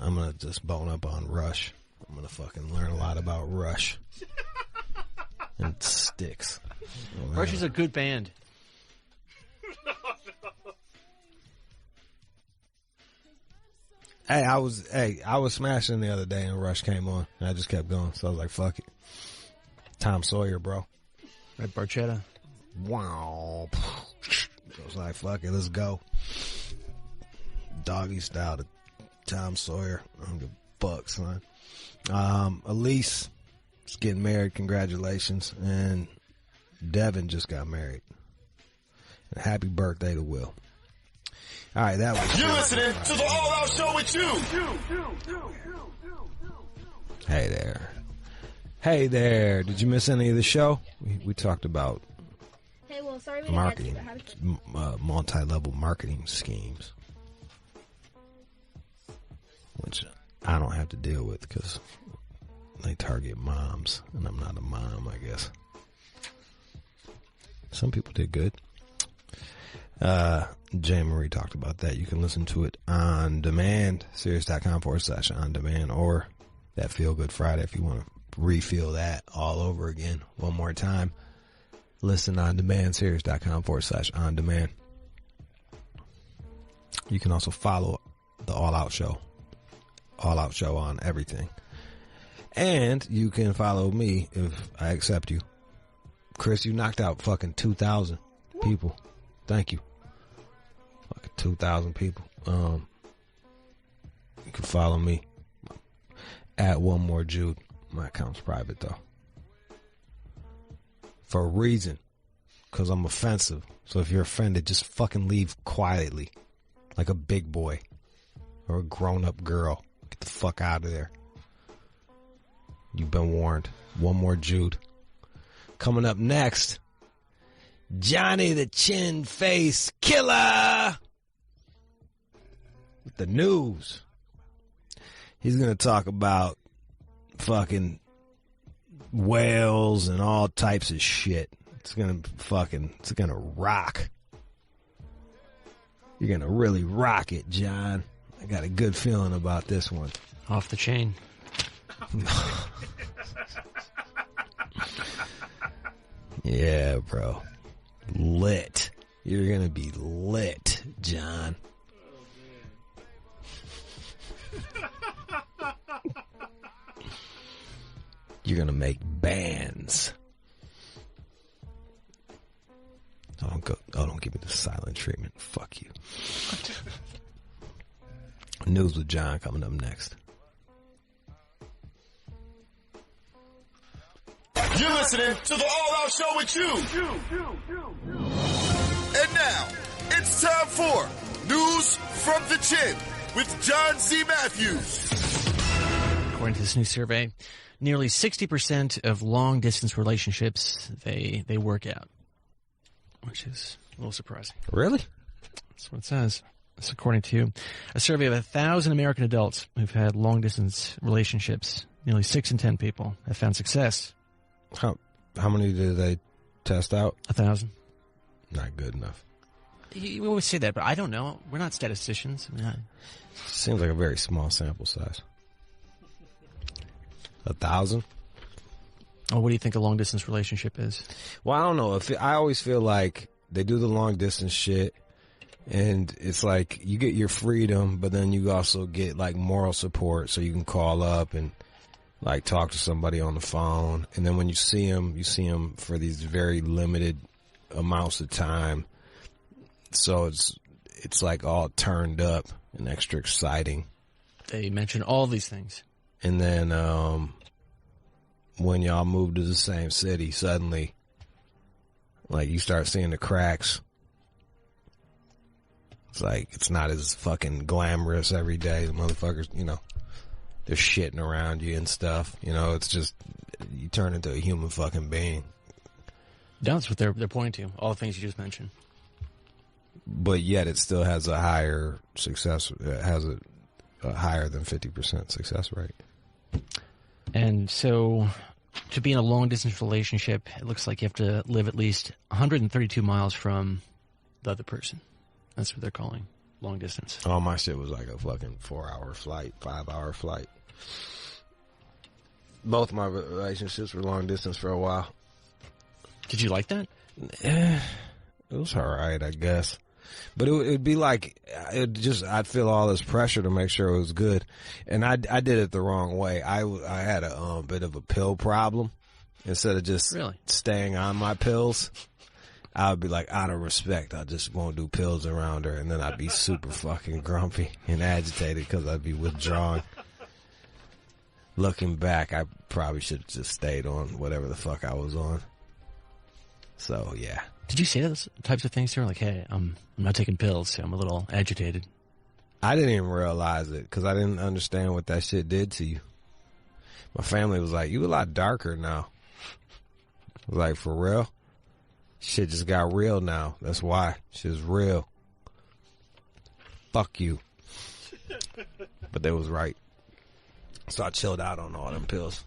I'm gonna just bone up on Rush. I'm gonna fucking learn a lot about Rush and Styx. Rush is a good band. Hey, I was smashing the other day and Rush came on and I just kept going. So I was like, fuck it. Tom Sawyer, bro. Red Barchetta. Wow. I was like, fuck it, let's go. Doggy style to Tom Sawyer. I don't give a fuck, son. Elise is getting married. Congratulations. And Devin just got married. And happy birthday to Will. All right, that was... You're listening to the All Out Show with you. Hey there. Hey there. Did you miss any of the show? We talked about Hey, well, sorry we marketing, didn't get to you, but how did multi-level marketing schemes, which I don't have to deal with because they target moms, and I'm not a mom, I guess. Some people did good. Jane Marie talked about that. You can listen to it on demand, Sirius.com/on demand, or that Feel Good Friday if you want to refeel that all over again one more time. Listen on demand, Sirius.com/on demand. You can also follow the All Out Show on everything. And you can follow me if I accept you. Chris, you knocked out fucking 2,000 people. Thank you. Fucking 2,000 people. You can follow me at One More Jude. My account's private though. For a reason. Because I'm offensive. So if you're offended, just fucking leave quietly. Like a big boy. Or a grown-up girl. Get the fuck out of there. You've been warned. One More Jude. Coming up next, Johnny the Chin Face Killer with the news. He's going to talk about fucking whales and all types of shit. It's going to rock. You're going to really rock it, John. I got a good feeling about this one. Off the chain. Yeah, bro. Lit. You're going to be lit, John. You're going to make bands. Don't give me the silent treatment. Fuck you. News with John coming up next. You're listening to the All Out Show with you. And now, it's time for News from the Chin with John C. Matthews. According to this new survey, nearly 60% of long-distance relationships, they work out, which is a little surprising. Really? That's what it says. It's according to a survey of 1,000 American adults who've had long-distance relationships. Nearly 6 in 10 people have found success. How many did they test out? 1,000. Not good enough. You always say that, but I don't know. We're not statisticians. Seems like a very small sample size. 1,000? Oh, what do you think a long-distance relationship is? Well, I don't know. I always feel like they do the long-distance shit, and it's like you get your freedom, but then you also get like moral support, so you can call up and like talk to somebody on the phone. And then when you see them for these very limited amounts of time. So it's like all turned up and extra exciting. They mention all these things. And then when y'all move to the same city, suddenly like you start seeing the cracks. It's like it's not as fucking glamorous every day. The motherfuckers, they're shitting around you and stuff. It's just you turn into a human fucking being. That's what they're pointing to. All the things you just mentioned. But yet it still has a higher success. It has a higher than 50% success rate. And so, to be in a long-distance relationship, it looks like you have to live at least 132 miles from the other person. That's what they're calling long distance? All my shit was like a fucking 4-hour flight, 5-hour flight. Both my relationships were long distance for a while. Did you like that? It was alright, I guess. But it'd be like, I'd feel all this pressure to make sure it was good. And I did it the wrong way. I had a bit of a pill problem. Instead of just staying on my pills, I would be like, out of respect, I just won't do pills around her. And then I'd be super fucking grumpy and agitated because I'd be withdrawing. Looking back, I probably should have just stayed on whatever the fuck I was on. So, yeah. Did you say those types of things to her? Like, hey, I'm not taking pills, so I'm a little agitated. I didn't even realize it because I didn't understand what that shit did to you. My family was like, you a lot darker now. I was like, for real? Shit just got real now. That's why. Shit's real. Fuck you. But they was right. So I chilled out on all them pills.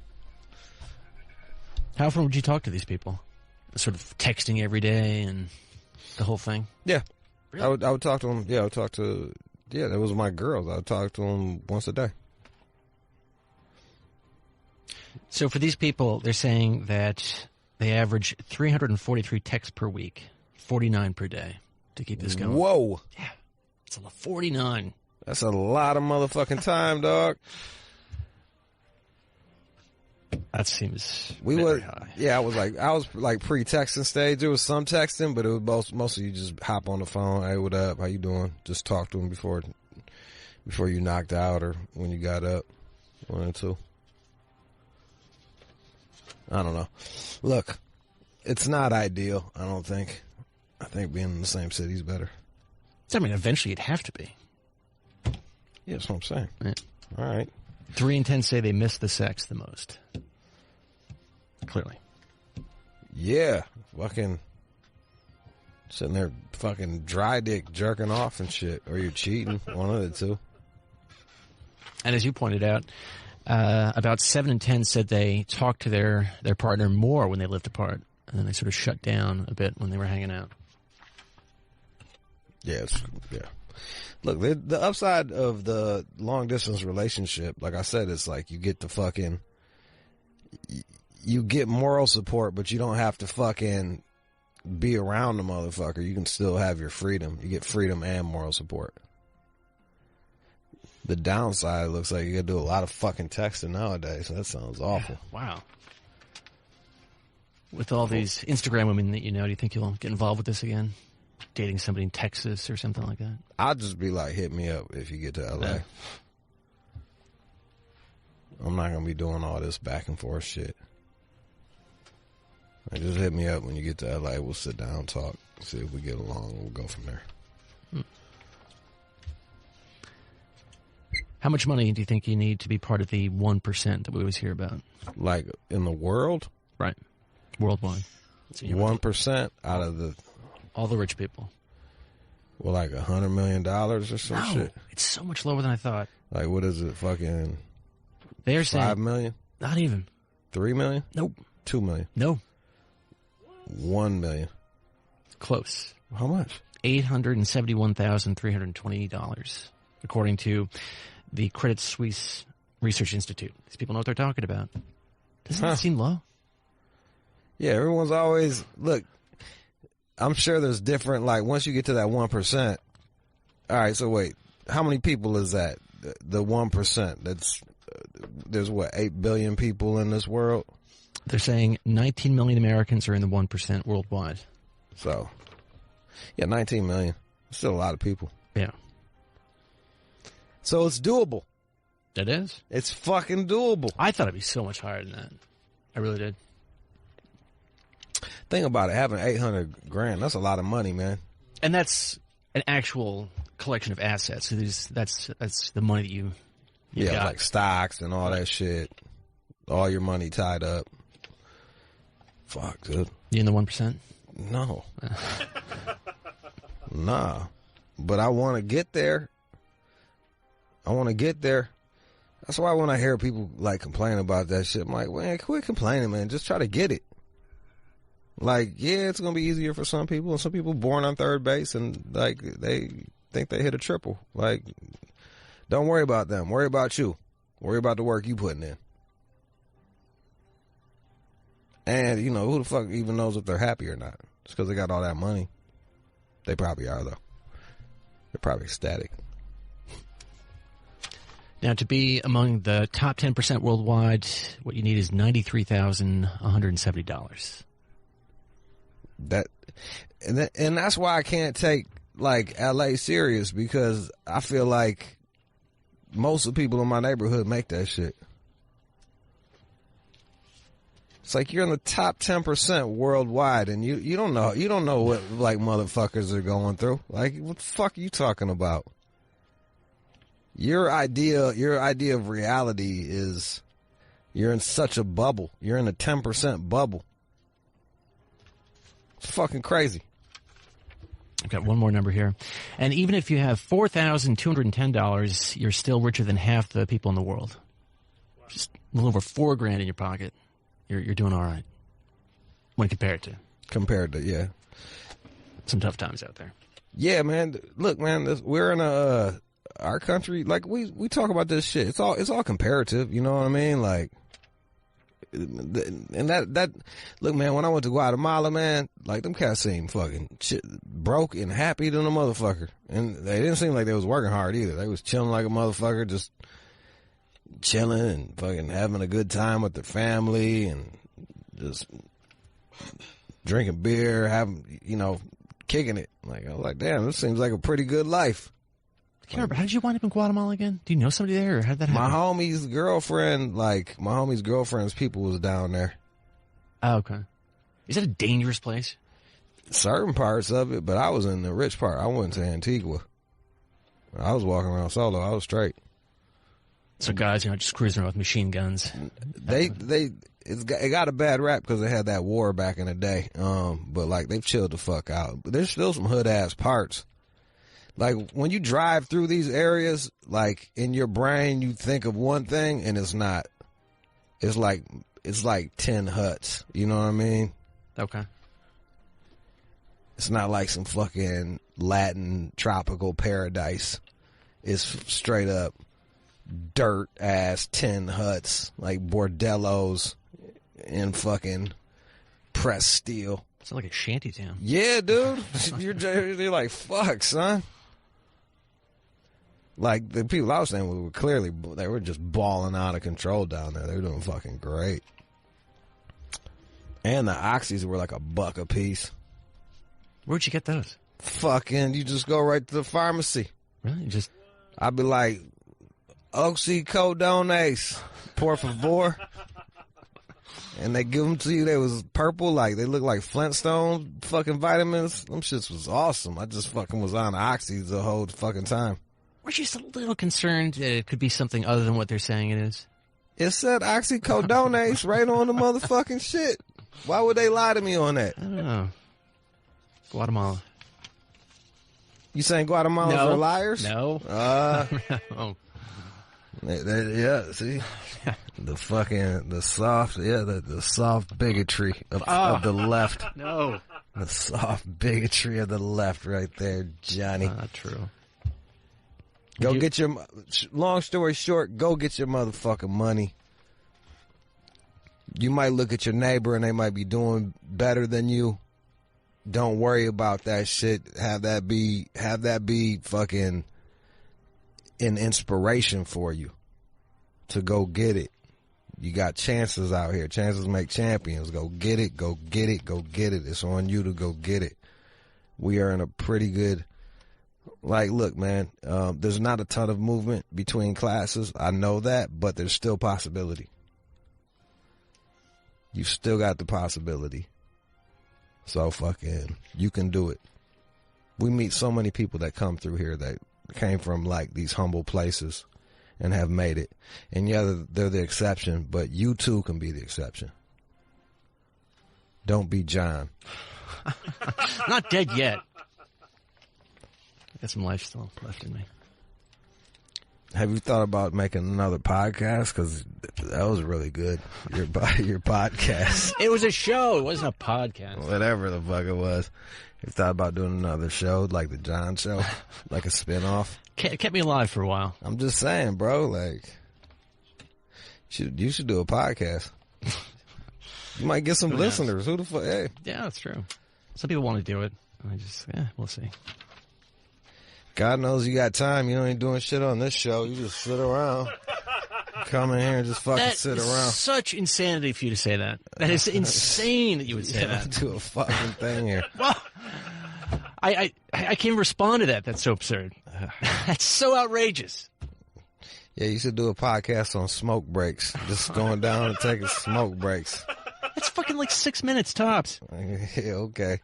How often would you talk to these people? Sort of texting every day and the whole thing? Yeah. Really? I would talk to them. Yeah, that was my girls. I would talk to them once a day. So for these people, they're saying that they average 343 texts per week, 49 per day to keep this going. Whoa. Yeah. It's a 49. That's a lot of motherfucking time, dog. That seems very high. Yeah, I was like pre-texting stage. There was some texting, but it was mostly you just hop on the phone. Hey, what up? How you doing? Just talk to them before you knocked out or when you got up. 1 and 2. I don't know. Look, it's not ideal, I don't think. I think being in the same city is better. I mean, eventually it'd have to be. Yeah, that's what I'm saying. Yeah. All right. 3 in 10 say they miss the sex the most. Clearly. Yeah. Fucking sitting there fucking dry dick jerking off and shit. Or you're cheating. One of the two. And as you pointed out, about 7 in 10 said they talked to their partner more when they lived apart. And then they sort of shut down a bit when they were hanging out. Yeah. Look, the upside of the long distance relationship, like I said, it's like you get to fucking, you get moral support, but you don't have to fucking be around the motherfucker. You can still have your freedom. You get freedom and moral support. The downside looks like you gotta do a lot of fucking texting nowadays. That sounds awful. Wow. With all these Instagram women that you know, do you think you'll get involved with this again? Dating somebody in Texas or something like that? I'll just be like, hit me up if you get to LA. Yeah. I'm not going to be doing all this back and forth shit. Like, just hit me up when you get to LA. We'll sit down, talk, see if we get along, and we'll go from there. How much money do you think you need to be part of the 1% that we always hear about? Like, in the world? Right. Worldwide. 1% out of the... all the rich people. Well, like $100 million or some shit. It's so much lower than I thought. Like, what is it? Fucking They're 5 saying million? Not even. 3 million? Nope. 2 million? No. 1 million. Close. How much? $871,320, according to the Credit Suisse Research Institute. These people know what they're talking about. Doesn't that seem low? Yeah, everyone's always... Look, I'm sure there's different... Like, once you get to that 1%... All right, so wait. How many people is that? The 1%? That's... there's, what, 8 billion people in this world? They're saying 19 million Americans are in the 1% worldwide. So, yeah, 19 million. Still a lot of people. Yeah. So it's doable. It is. It's fucking doable. I thought it'd be so much higher than that. I really did. Think about it. Having 800 grand, that's a lot of money, man. And that's an actual collection of assets. So that's the money that you got. Like stocks and all that shit. All your money tied up. Fuck, dude. You in the 1%? No. Nah. But I want to get there. That's why when I hear people like complain about that shit, I'm like, man, quit complaining, man. Just try to get it. Like, yeah, it's going to be easier for some people, and some people born on third base and like they think they hit a triple. Like, don't worry about them. Worry about you. Worry about the work you putting in. And, you know, who the fuck even knows if they're happy or not? Just because they got all that money. They probably are, though. They're probably ecstatic. Now, to be among the top 10% worldwide, what you need is $93,170. And that's why I can't take, like, L.A. serious, because I feel like most of the people in my neighborhood make that shit. It's like you're in the top 10% worldwide, and you don't know what, like, motherfuckers are going through. Like, what the fuck are you talking about? Your idea of reality is you're in such a bubble. You're in a 10% bubble. It's fucking crazy. I've got one more number here. And even if you have $4,210, you're still richer than half the people in the world. Just a little over $4,000 in your pocket. You're doing all right. When compared to, yeah. Some tough times out there. Yeah, man. Look, man, we're in our country, like, we talk about this shit. It's all comparative, you know what I mean? Like, and that look, man, when I went to Guatemala, man, like, them cats seemed fucking shit, broke and happy than a motherfucker. And they didn't seem like they was working hard either. They was chilling like a motherfucker, just chilling and fucking having a good time with their family and just drinking beer, having, you know, kicking it. Like, I was like, damn, this seems like a pretty good life. I can't remember. How did you wind up in Guatemala again? Do you know somebody there, or how did that happen? My homie's girlfriend's people was down there. Oh, okay. Is it a dangerous place? Certain parts of it, but I was in the rich part. I went to Antigua. I was walking around solo. I was straight. So guys, you know, just cruising around with machine guns. It got a bad rap because they had that war back in the day. But, like, they've chilled the fuck out. But there's still some hood ass parts. Like, when you drive through these areas, like, in your brain, you think of one thing, and it's not. It's like 10 huts. You know what I mean? Okay. It's not like some fucking Latin tropical paradise. It's straight up dirt ass 10 huts, like bordellos in fucking pressed steel. Sounds like a shanty town. Yeah, dude. You're like, fuck, son. Like, the people I was saying were clearly, they were just balling out of control down there. They were doing fucking great. And the oxys were like $1 a piece. Where'd you get those? Fucking, you just go right to the pharmacy. Really? I'd be like, oxycodones, por favor. And they give them to you. They was purple, like they look like Flintstones fucking vitamins. Them shits was awesome. I just fucking was on oxys the whole fucking time. We're just a little concerned that it could be something other than what they're saying it is. It said oxycodones right on the motherfucking shit. Why would they lie to me on that? I don't know. Guatemala. You saying Guatemalans are liars? No. No. Yeah, see? The soft bigotry of the left. No. The soft bigotry of the left right there, Johnny. Not true. Long story short, go get your motherfucking money. You might look at your neighbor and they might be doing better than you. Don't worry about that shit. Have that be fucking an inspiration for you to go get it. You got chances out here. Chances make champions. Go get it. Go get it. Go get it. It's on you to go get it. We are in a pretty good, like, look, man, there's not a ton of movement between classes. I know that, but there's still possibility. You still got the possibility. So fucking, you can do it. We meet so many people that come through here that came from, like, these humble places and have made it. And yeah, they're the exception, but you too can be the exception. Don't be John. Not dead yet. I got some life still left in me. Have you thought about making another podcast? Because That was really good. Your podcast. It was a show. It wasn't a podcast. Whatever the fuck it was. You thought about doing another show, like the John Show, like a spinoff? It kept me alive for a while. I'm just saying, bro. Like, you should do a podcast. You might get some listeners. Who the fuck? Hey. Yeah, that's true. Some people want to do it. We'll see. God knows you got time. You ain't doing shit on this show. You just sit around. Come in here and just fucking sit around. Such insanity for you to say that. That is insane that you would say that. Do a fucking thing here. Well, I can't respond to that. That's so absurd. That's so outrageous. Yeah, you should do a podcast on smoke breaks. Just going down and taking smoke breaks. That's fucking like 6 minutes tops. Yeah, okay.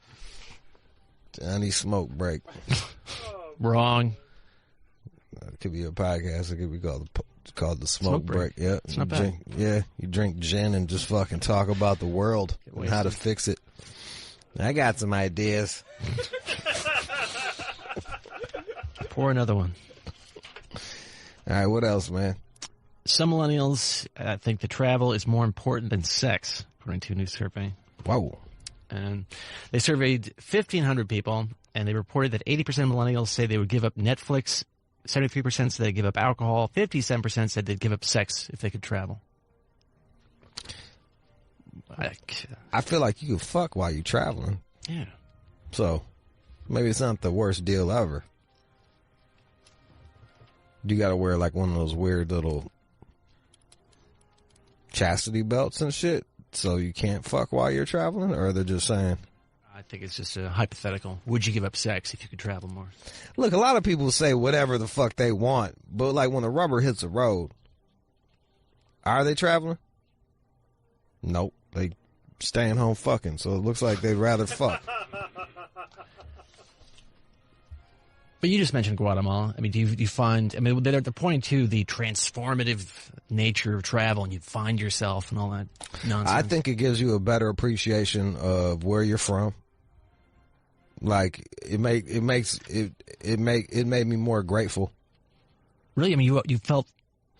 Johnny Smoke Break. Wrong. It could be a podcast. It could be called the Smoke Break. Yeah, it's not bad. You drink gin and just fucking talk about the world and how to fix it. I got some ideas. Pour another one. All right, what else, man? Some millennials think that travel is more important than sex, according to a new survey. Whoa. And they surveyed 1,500 people, and they reported that 80% of millennials say they would give up Netflix, 73% said they'd give up alcohol, 57% said they'd give up sex if they could travel. I feel like you could fuck while you're traveling. Yeah. So, maybe it's not the worst deal ever. You gotta wear like one of those weird little chastity belts and shit, so you can't fuck while you're traveling, or they're just saying? I think it's just a hypothetical. Would you give up sex if you could travel more? Look, a lot of people say whatever the fuck they want, but like when the rubber hits the road, are they traveling? Nope. They staying home fucking, so it looks like they'd rather fuck. But you just mentioned Guatemala. I mean, do you find, I mean, they're pointing to the transformative nature of travel, and you find yourself and all that nonsense. I think it gives you a better appreciation of where you're from. Like it made me more grateful. Really? I mean, you felt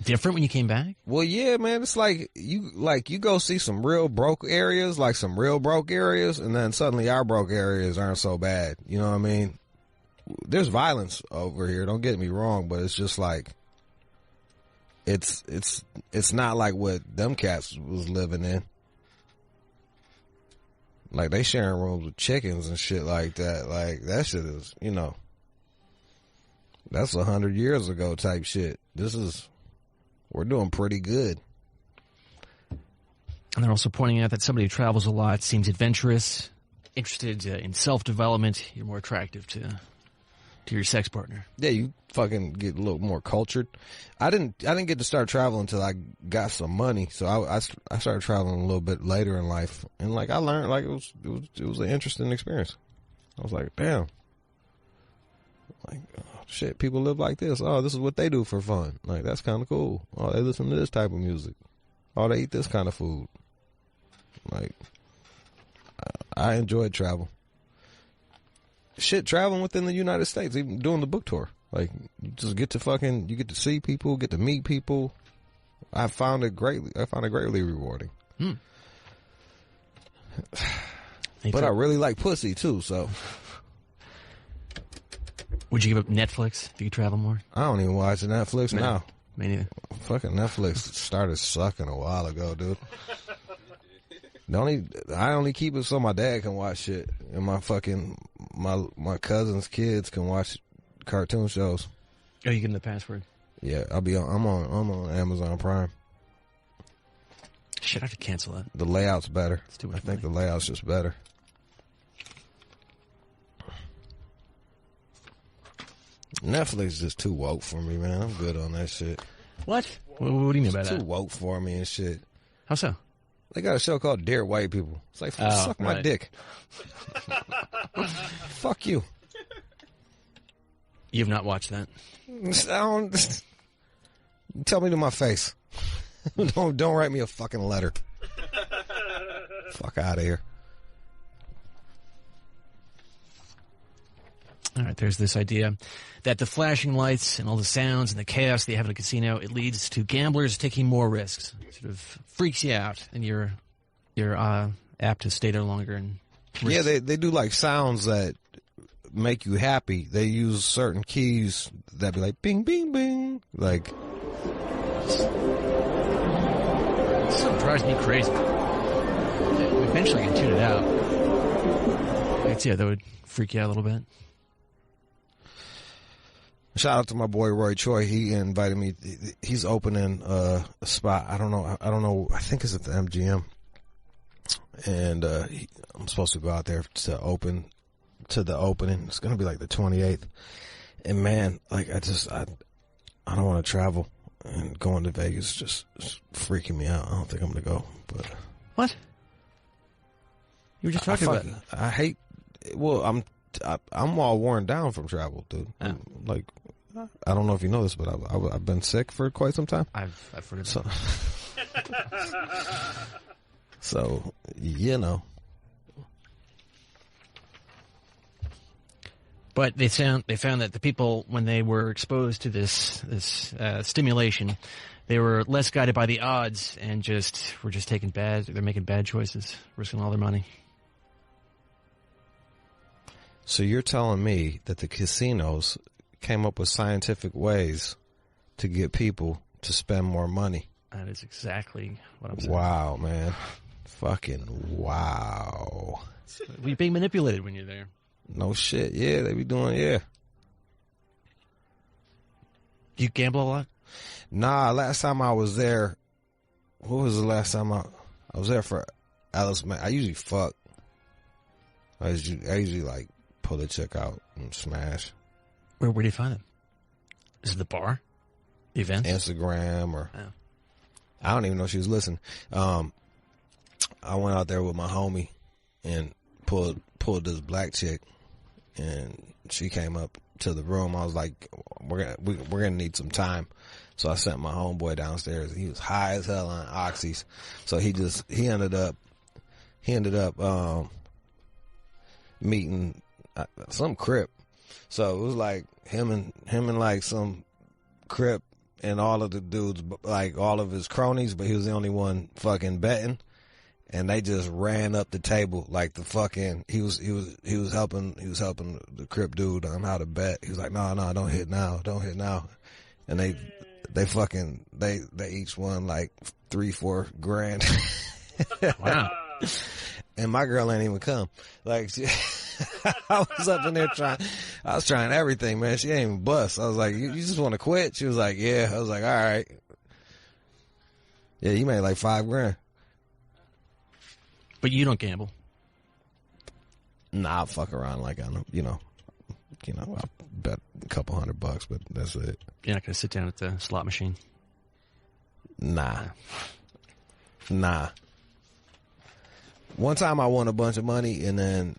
different when you came back? Well, yeah, man. It's like you go see some real broke areas, and then suddenly our broke areas aren't so bad. You know what I mean? There's violence over here, don't get me wrong, but it's just like it's not like what them cats was living in. Like they sharing rooms with chickens and shit like that. Like that shit is, that's 100 years ago type shit. We're doing pretty good. And they're also pointing out that somebody who travels a lot seems adventurous, interested in self-development. You're more attractive to your sex partner. Yeah, you fucking get a little more cultured. I didn't get to start traveling until I got some money, so I started traveling a little bit later in life, and like I learned, like it was an interesting experience. I was like, damn, like oh, shit, people live like this. Oh, this is what they do for fun. Like that's kind of cool. Oh, they listen to this type of music. Oh, they eat this kind of food. Like I enjoyed travel. Shit, traveling within the United States, even doing the book tour. Like, you just get to see people, get to meet people. I found it greatly rewarding. But I really like pussy, too, so. Would you give up Netflix if you could travel more? I don't even watch Netflix now. Me neither. Fucking Netflix started sucking a while ago, dude. I only keep it so my dad can watch shit, and my cousin's kids can watch cartoon shows. Oh, you getting the password? Yeah, I'm on Amazon Prime. Shit, I have to cancel that. The layout's better. It's too much I think the layout's just better. Netflix is just too woke for me, man. I'm good on that shit. What? What do you mean by it's that? Too woke for me and shit. How so? They got a show called Dear White People. It's like, suck my dick. Fuck you. You've not watched that? Tell me to my face. Don't write me a fucking letter. Fuck out of here. All right, there's this idea that the flashing lights and all the sounds and the chaos they have in a casino, it leads to gamblers taking more risks. It sort of freaks you out, and you're apt to stay there longer. And yeah, they do like sounds that make you happy. They use certain keys that be like bing, bing, bing. Like, this stuff drives me crazy. Eventually I can tune it out. Yeah, that would freak you out a little bit. Shout out to my boy Roy Choi. He invited me. He's opening a spot. I don't know. I think it's at the MGM. And I'm supposed to go out there to the opening. It's going to be like the 28th. And man, like I don't want to travel. And going to Vegas just freaking me out. I don't think I'm going to go. But what? You were just talking about. I hate. Well, I'm all worn down from travel, dude. Oh. Like, I don't know if you know this, but I've been sick for quite some time. I've heard of so. So, you know. But they found that the people, when they were exposed to this stimulation, they were less guided by the odds and were they're making bad choices, risking all their money. So you're telling me that the casinos came up with scientific ways to get people to spend more money? That is exactly what I'm saying. Wow, man. Fucking wow. You're being manipulated when you're there. No shit. Yeah, they be doing, yeah. Do you gamble a lot? Nah, last time I was there, what was the last time I was there for Alice? I usually fuck. I usually like pull the chick out and smash. Where do you find them? Is it the bar? The event? Instagram or... Oh. I don't even know if she was listening. I went out there with my homie and pulled this black chick, and she came up to the room. I was like, we're gonna need some time. So I sent my homeboy downstairs. He was high as hell on oxys. So he ended up meeting some Crip. So it was like him and like some Crip and all of the dudes, like all of his cronies, but he was the only one fucking betting. And they just ran up the table like the fucking, he was helping the Crip dude on how to bet. He was like, no, don't hit now. And they each won like $3-4 grand. Wow. And my girl ain't even come. Like, I was up in there I was trying everything, man. She ain't even bust. I was like, you just want to quit? She was like, yeah. I was like, all right. Yeah, you made like $5 grand. But you don't gamble. Nah, I'll fuck around like I know, I'll bet a couple $100, but that's it. You're not going to sit down at the slot machine? Nah. One time I won a bunch of money, and then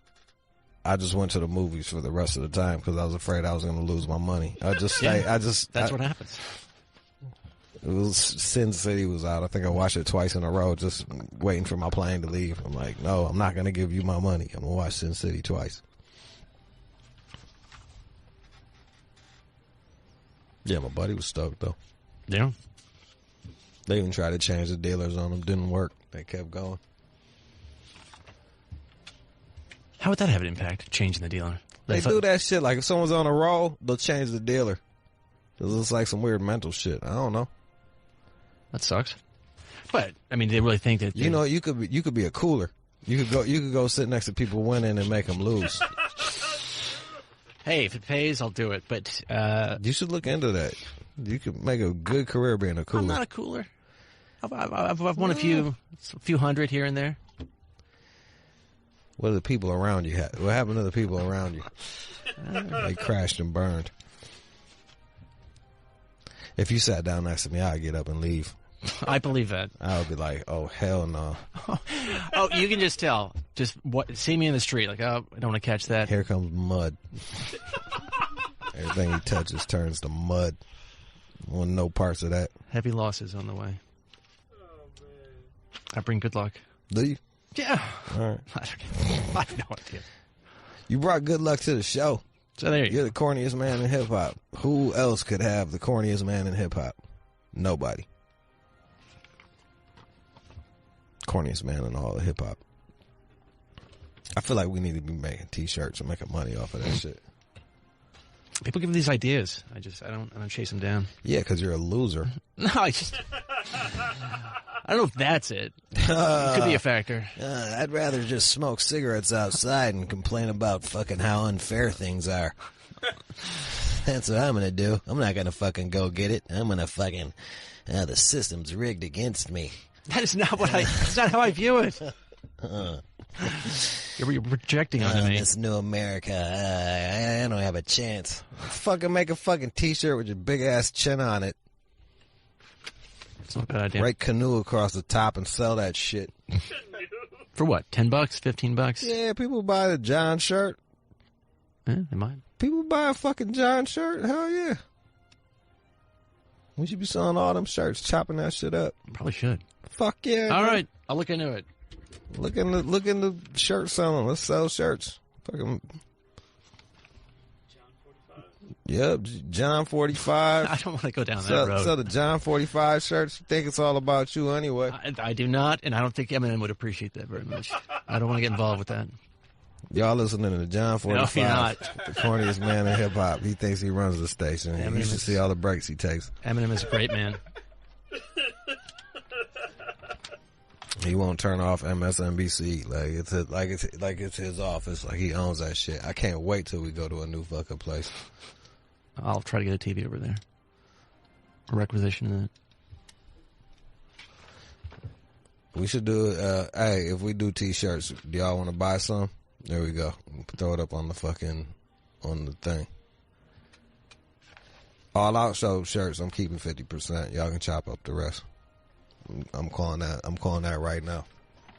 I just went to the movies for the rest of the time because I was afraid I was going to lose my money. That's what happens. It was Sin City was out. I think I watched it twice in a row, just waiting for my plane to leave. I'm like, no, I'm not going to give you my money. I'm going to watch Sin City twice. Yeah, my buddy was stoked, though. Yeah. They even tried to change the dealers on them. Didn't work. They kept going. How would that have an impact, changing the dealer? They do that shit. Like, if someone's on a roll, they'll change the dealer. It looks like some weird mental shit. I don't know. That sucks. But, I mean, they really think that... You know, you could be a cooler. You could go sit next to people winning and make them lose. Hey, if it pays, I'll do it. But you should look into that. You could make a good career being a cooler. I'm not a cooler. I've won a few hundred here and there. What do the people around you have? What happened to the people around you? They crashed and burned. If you sat down next to me, I'd get up and leave. I believe that. I would be like, oh, hell no. Oh, you can just tell. See me in the street. Like, oh, I don't want to catch that. Here comes mud. Everything he touches turns to mud. Want no parts of that. Heavy losses on the way. I bring good luck. Do you? Yeah. All right. I have no idea. You brought good luck to the show. So there you You're the corniest man in hip hop. Who else could have the corniest man in hip hop? Nobody. Corniest man in all of hip hop. I feel like we need to be making T-shirts and making money off of that shit. People give me these ideas. I don't chase them down. Yeah, because you're a loser. No, I don't know if that's it. It could be a factor. I'd rather just smoke cigarettes outside and complain about fucking how unfair things are. That's what I'm going to do. I'm not going to fucking go get it. I'm going to fucking... the system's rigged against me. That is not that's not how I view it. You're projecting onto me. This new America, I don't have a chance. Fucking make a fucking T-shirt with your big ass chin on it. It's not a bad idea. Write Canoe across the top and sell that shit. For what? $10, $15? Yeah, people buy the John shirt. Yeah, they might. People buy a fucking John shirt. Hell yeah. We should be selling all them shirts, chopping that shit up. Probably should. Fuck yeah. All right, I'll look into it. Look into shirt selling. Let's sell shirts. Fucking. Yep, John 45. I don't want to go down that road. So the John 45 shirts, think it's all about you anyway. I do not, and I don't think Eminem would appreciate that very much. I don't want to get involved with that. Y'all listening to John 45, no, you're not. The corniest man in hip-hop. He thinks he runs the station. You should see all the breaks he takes. Eminem is a great man. He won't turn off MSNBC. Like it's his office. Like he owns that shit. I can't wait till we go to a new fucking place. I'll try to get a TV over there. A requisition in it. We should do hey, if we do T-shirts, do y'all want to buy some? There we go. Throw it up on the thing. All Out Show shirts, I'm keeping 50%. Y'all can chop up the rest. I'm calling that right now.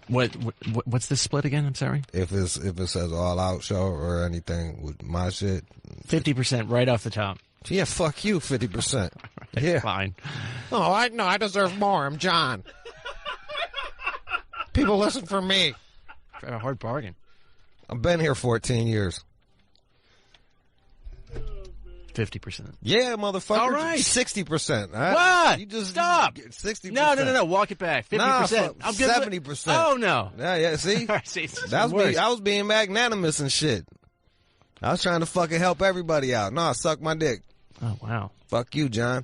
What's this split again? I'm sorry. If it says All Out Show or anything with my shit, 50% right off the top. Yeah, fuck you, 50%. Yeah, fine. Oh, I deserve more. I'm John. People listen for me. Try a hard bargain. I've been here 14 years. 50%. Yeah, motherfucker. All right. 60%. What? You just stop. 60%. No. Walk it back. 50%. Nah, 70%. Oh no. Yeah. See, that was me. I was being magnanimous and shit. I was trying to fucking help everybody out. No, suck my dick. Oh wow. Fuck you, John.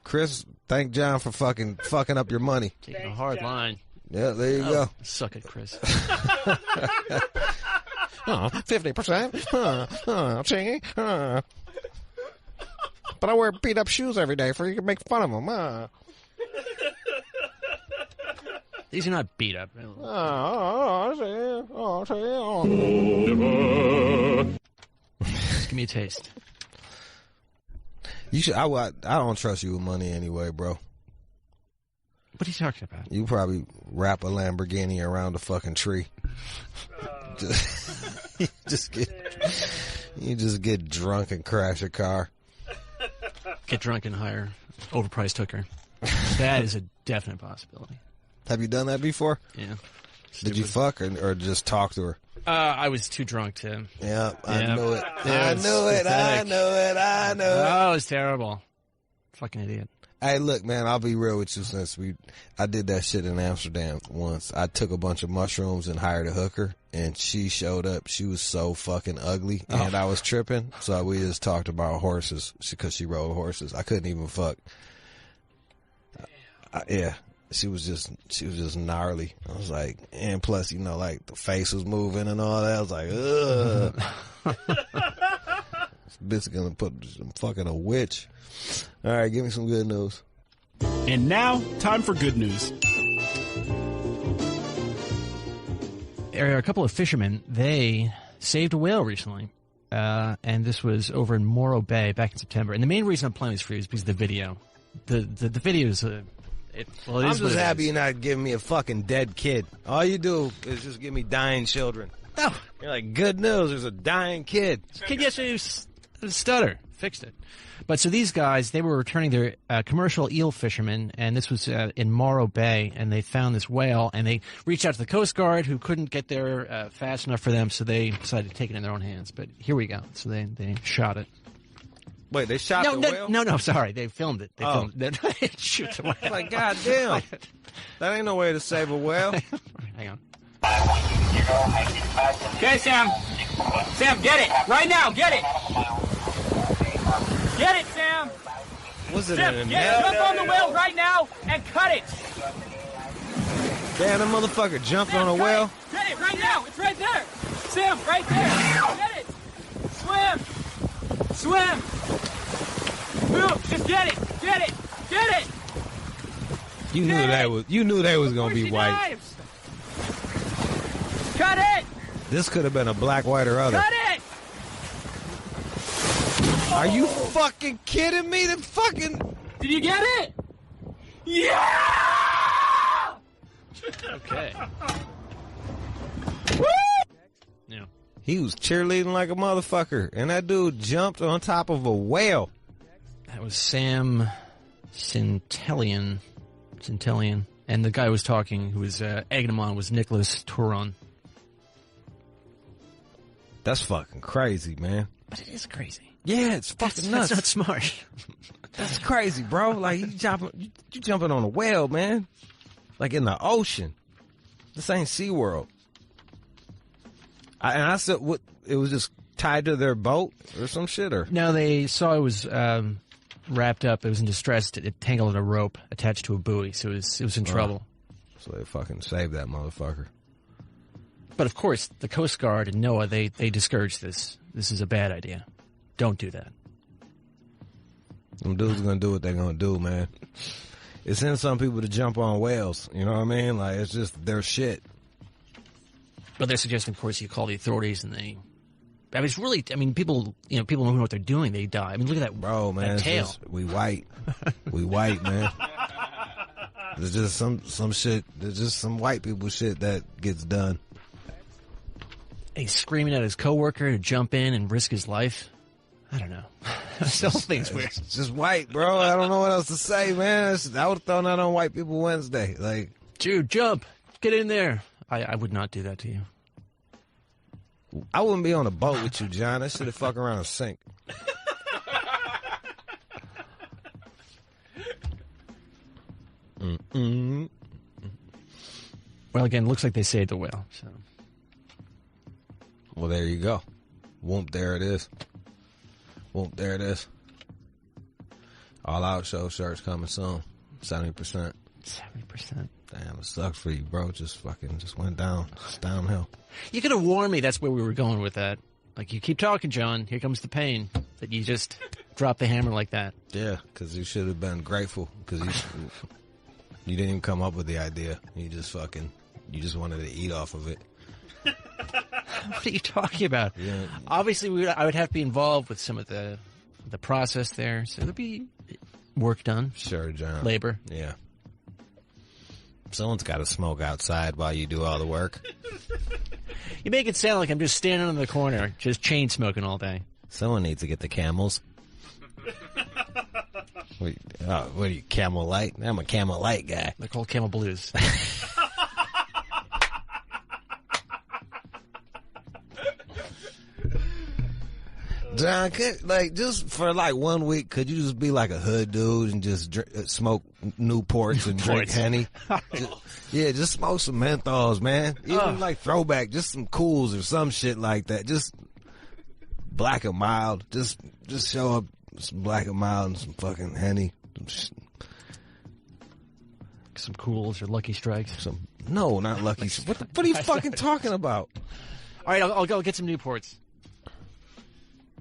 Chris, thank John for fucking up your money. Taking a hard line. Yeah, there you go. Suck it, Chris. 50%. See? But I wear beat up shoes every day for you can make fun of them. These are not beat up. Just give me a taste. You should. I don't trust you with money anyway, bro. What are you talking about? You probably wrap a Lamborghini around a fucking tree. You just get drunk and crash a car. Get drunk and hire overpriced hooker. That is a definite possibility. Have you done that before? Yeah. Did you fuck or just talk to her? I was too drunk to. Yeah, I knew it. Yeah, I knew it. Oh, it was terrible. Fucking idiot. Hey, look, man, I'll be real with you since I did that shit in Amsterdam once. I took a bunch of mushrooms and hired a hooker, and she showed up. She was so fucking ugly, and I was tripping, so we just talked about horses because she rode horses. I couldn't even fuck. Yeah, she was just gnarly. I was like, and plus, like the face was moving and all that. I was like, ugh. This bitch gonna I'm fucking a witch. All right, give me some good news. And now, time for good news. There are a couple of fishermen. They saved a whale recently, and this was over in Morro Bay back in September. And the main reason I'm playing this for you is because of the video. The video is I'm just happy you're not giving me a fucking dead kid. All you do is just give me dying children. No. You're like, good news, there's a dying kid. This kid yesterday was a stutter. Fixed it. But so these guys, they were returning their commercial eel fishermen, and this was in Morro Bay, and they found this whale, and they reached out to the Coast Guard, who couldn't get there fast enough for them, so they decided to take it in their own hands. But here we go. So they shot it. Wait, they shot the whale? No, sorry. They filmed it. They filmed it. Shoot the whale. Like, goddamn. That ain't no way to save a whale. Hang on. Okay, Sam. Sam, get it. Right now, get it. Get it, Sam. Was it Sam, in a jump on the whale right now and cut it. Damn, that motherfucker jumped on a whale. Get it right now. It's right there. Sam, right there. Get it. Swim. Swim. Move. Just get it. Get it. Get it. You knew they was gonna be white. Knives. Cut it. This could have been a black, white, or other. Cut it. Are you fucking kidding me? The fucking. Did you get it? Yeah. Okay. Woo! Yeah. He was cheerleading like a motherfucker, and that dude jumped on top of a whale. That was Sam Centellian. And the guy who was talking, who was egging him on, was Nicholas Turon. That's fucking crazy, man. But it is crazy. Yeah, it's fucking nuts. That's not smart. That's crazy, bro. Like, you jumping on a whale, man. Like in the ocean. This ain't SeaWorld. I said, what? It was just tied to their boat or some shit, or? No, they saw it was wrapped up. It was in distress. It tangled in a rope attached to a buoy, so it was in trouble. So they fucking saved that motherfucker. But of course, the Coast Guard and NOAA, they discouraged this. This is a bad idea. Don't do that. Them dudes are gonna do what they're gonna do, man. It's in some people to jump on whales. You know what I mean? Like, it's just their shit. But they're suggesting, of course, you call the authorities and they. I mean, it's really. I mean, people who know what they're doing, they die. I mean, look at that, bro, man. That tail. We white. We white, man. There's just some shit. There's just some white people shit that gets done. He's screaming at his coworker to jump in and risk his life. I don't know. This whole thing's weird. It's just white, bro. I don't know what else to say, man. I would have thrown that on White People Wednesday. Like, Jude, jump. Get in there. I would not do that to you. I wouldn't be on a boat with you, John. That shit would fuck around and sink. Well, again, looks like they saved the whale. So. Well, there you go. Whoop, there it is. Whoop, there it is. All Out Show shirts coming soon. 70%. 70%. Damn, it sucks for you, bro. Just went down. It's downhill. You could have warned me that's where we were going with that. Like, you keep talking, John. Here comes the pain. That you just drop the hammer like that. Yeah, because you should have been grateful. Because you didn't even come up with the idea. You just wanted to eat off of it. What are you talking about? Yeah. Obviously, I would have to be involved with some of the process there. So there'd be work done. Sure, John. Labor. Yeah. Someone's got to smoke outside while you do all the work. You make it sound like I'm just standing in the corner, just chain smoking all day. Someone needs to get the Camels. What are you, Camel Light? I'm a Camel Light guy. They're called Camel Blues. John, just for 1 week, could you just be like a hood dude and just smoke Newports and drink Henny? Just smoke some menthols, man. Even throwback, just some Cools or some shit like that. Just Black and Mild. Just show up some Black and Mild and some fucking Henny. Some Cools or Lucky Strikes. No, not Lucky. What are you fucking talking about? All right, I'll go get some Newports.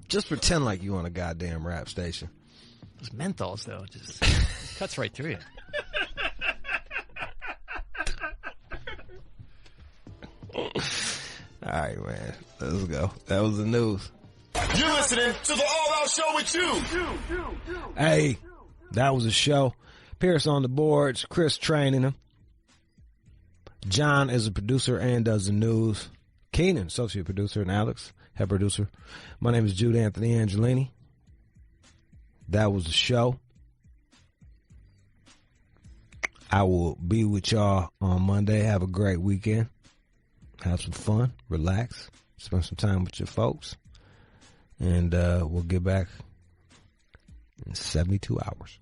Just pretend like you on a goddamn rap station. Those menthols, though, just cuts right through you. All right, man. Let's go. That was the news. You're listening to the All Out Show with you. Hey, that was a show. Pierce on the boards. Chris training him. John is a producer and does the news. Keenan, associate producer, and Alex, head producer. My name is Jude Anthony Angelini. That was the show. I will be with y'all on Monday. Have a great weekend. Have some fun. Relax. Spend some time with your folks. And we'll get back in 72 hours.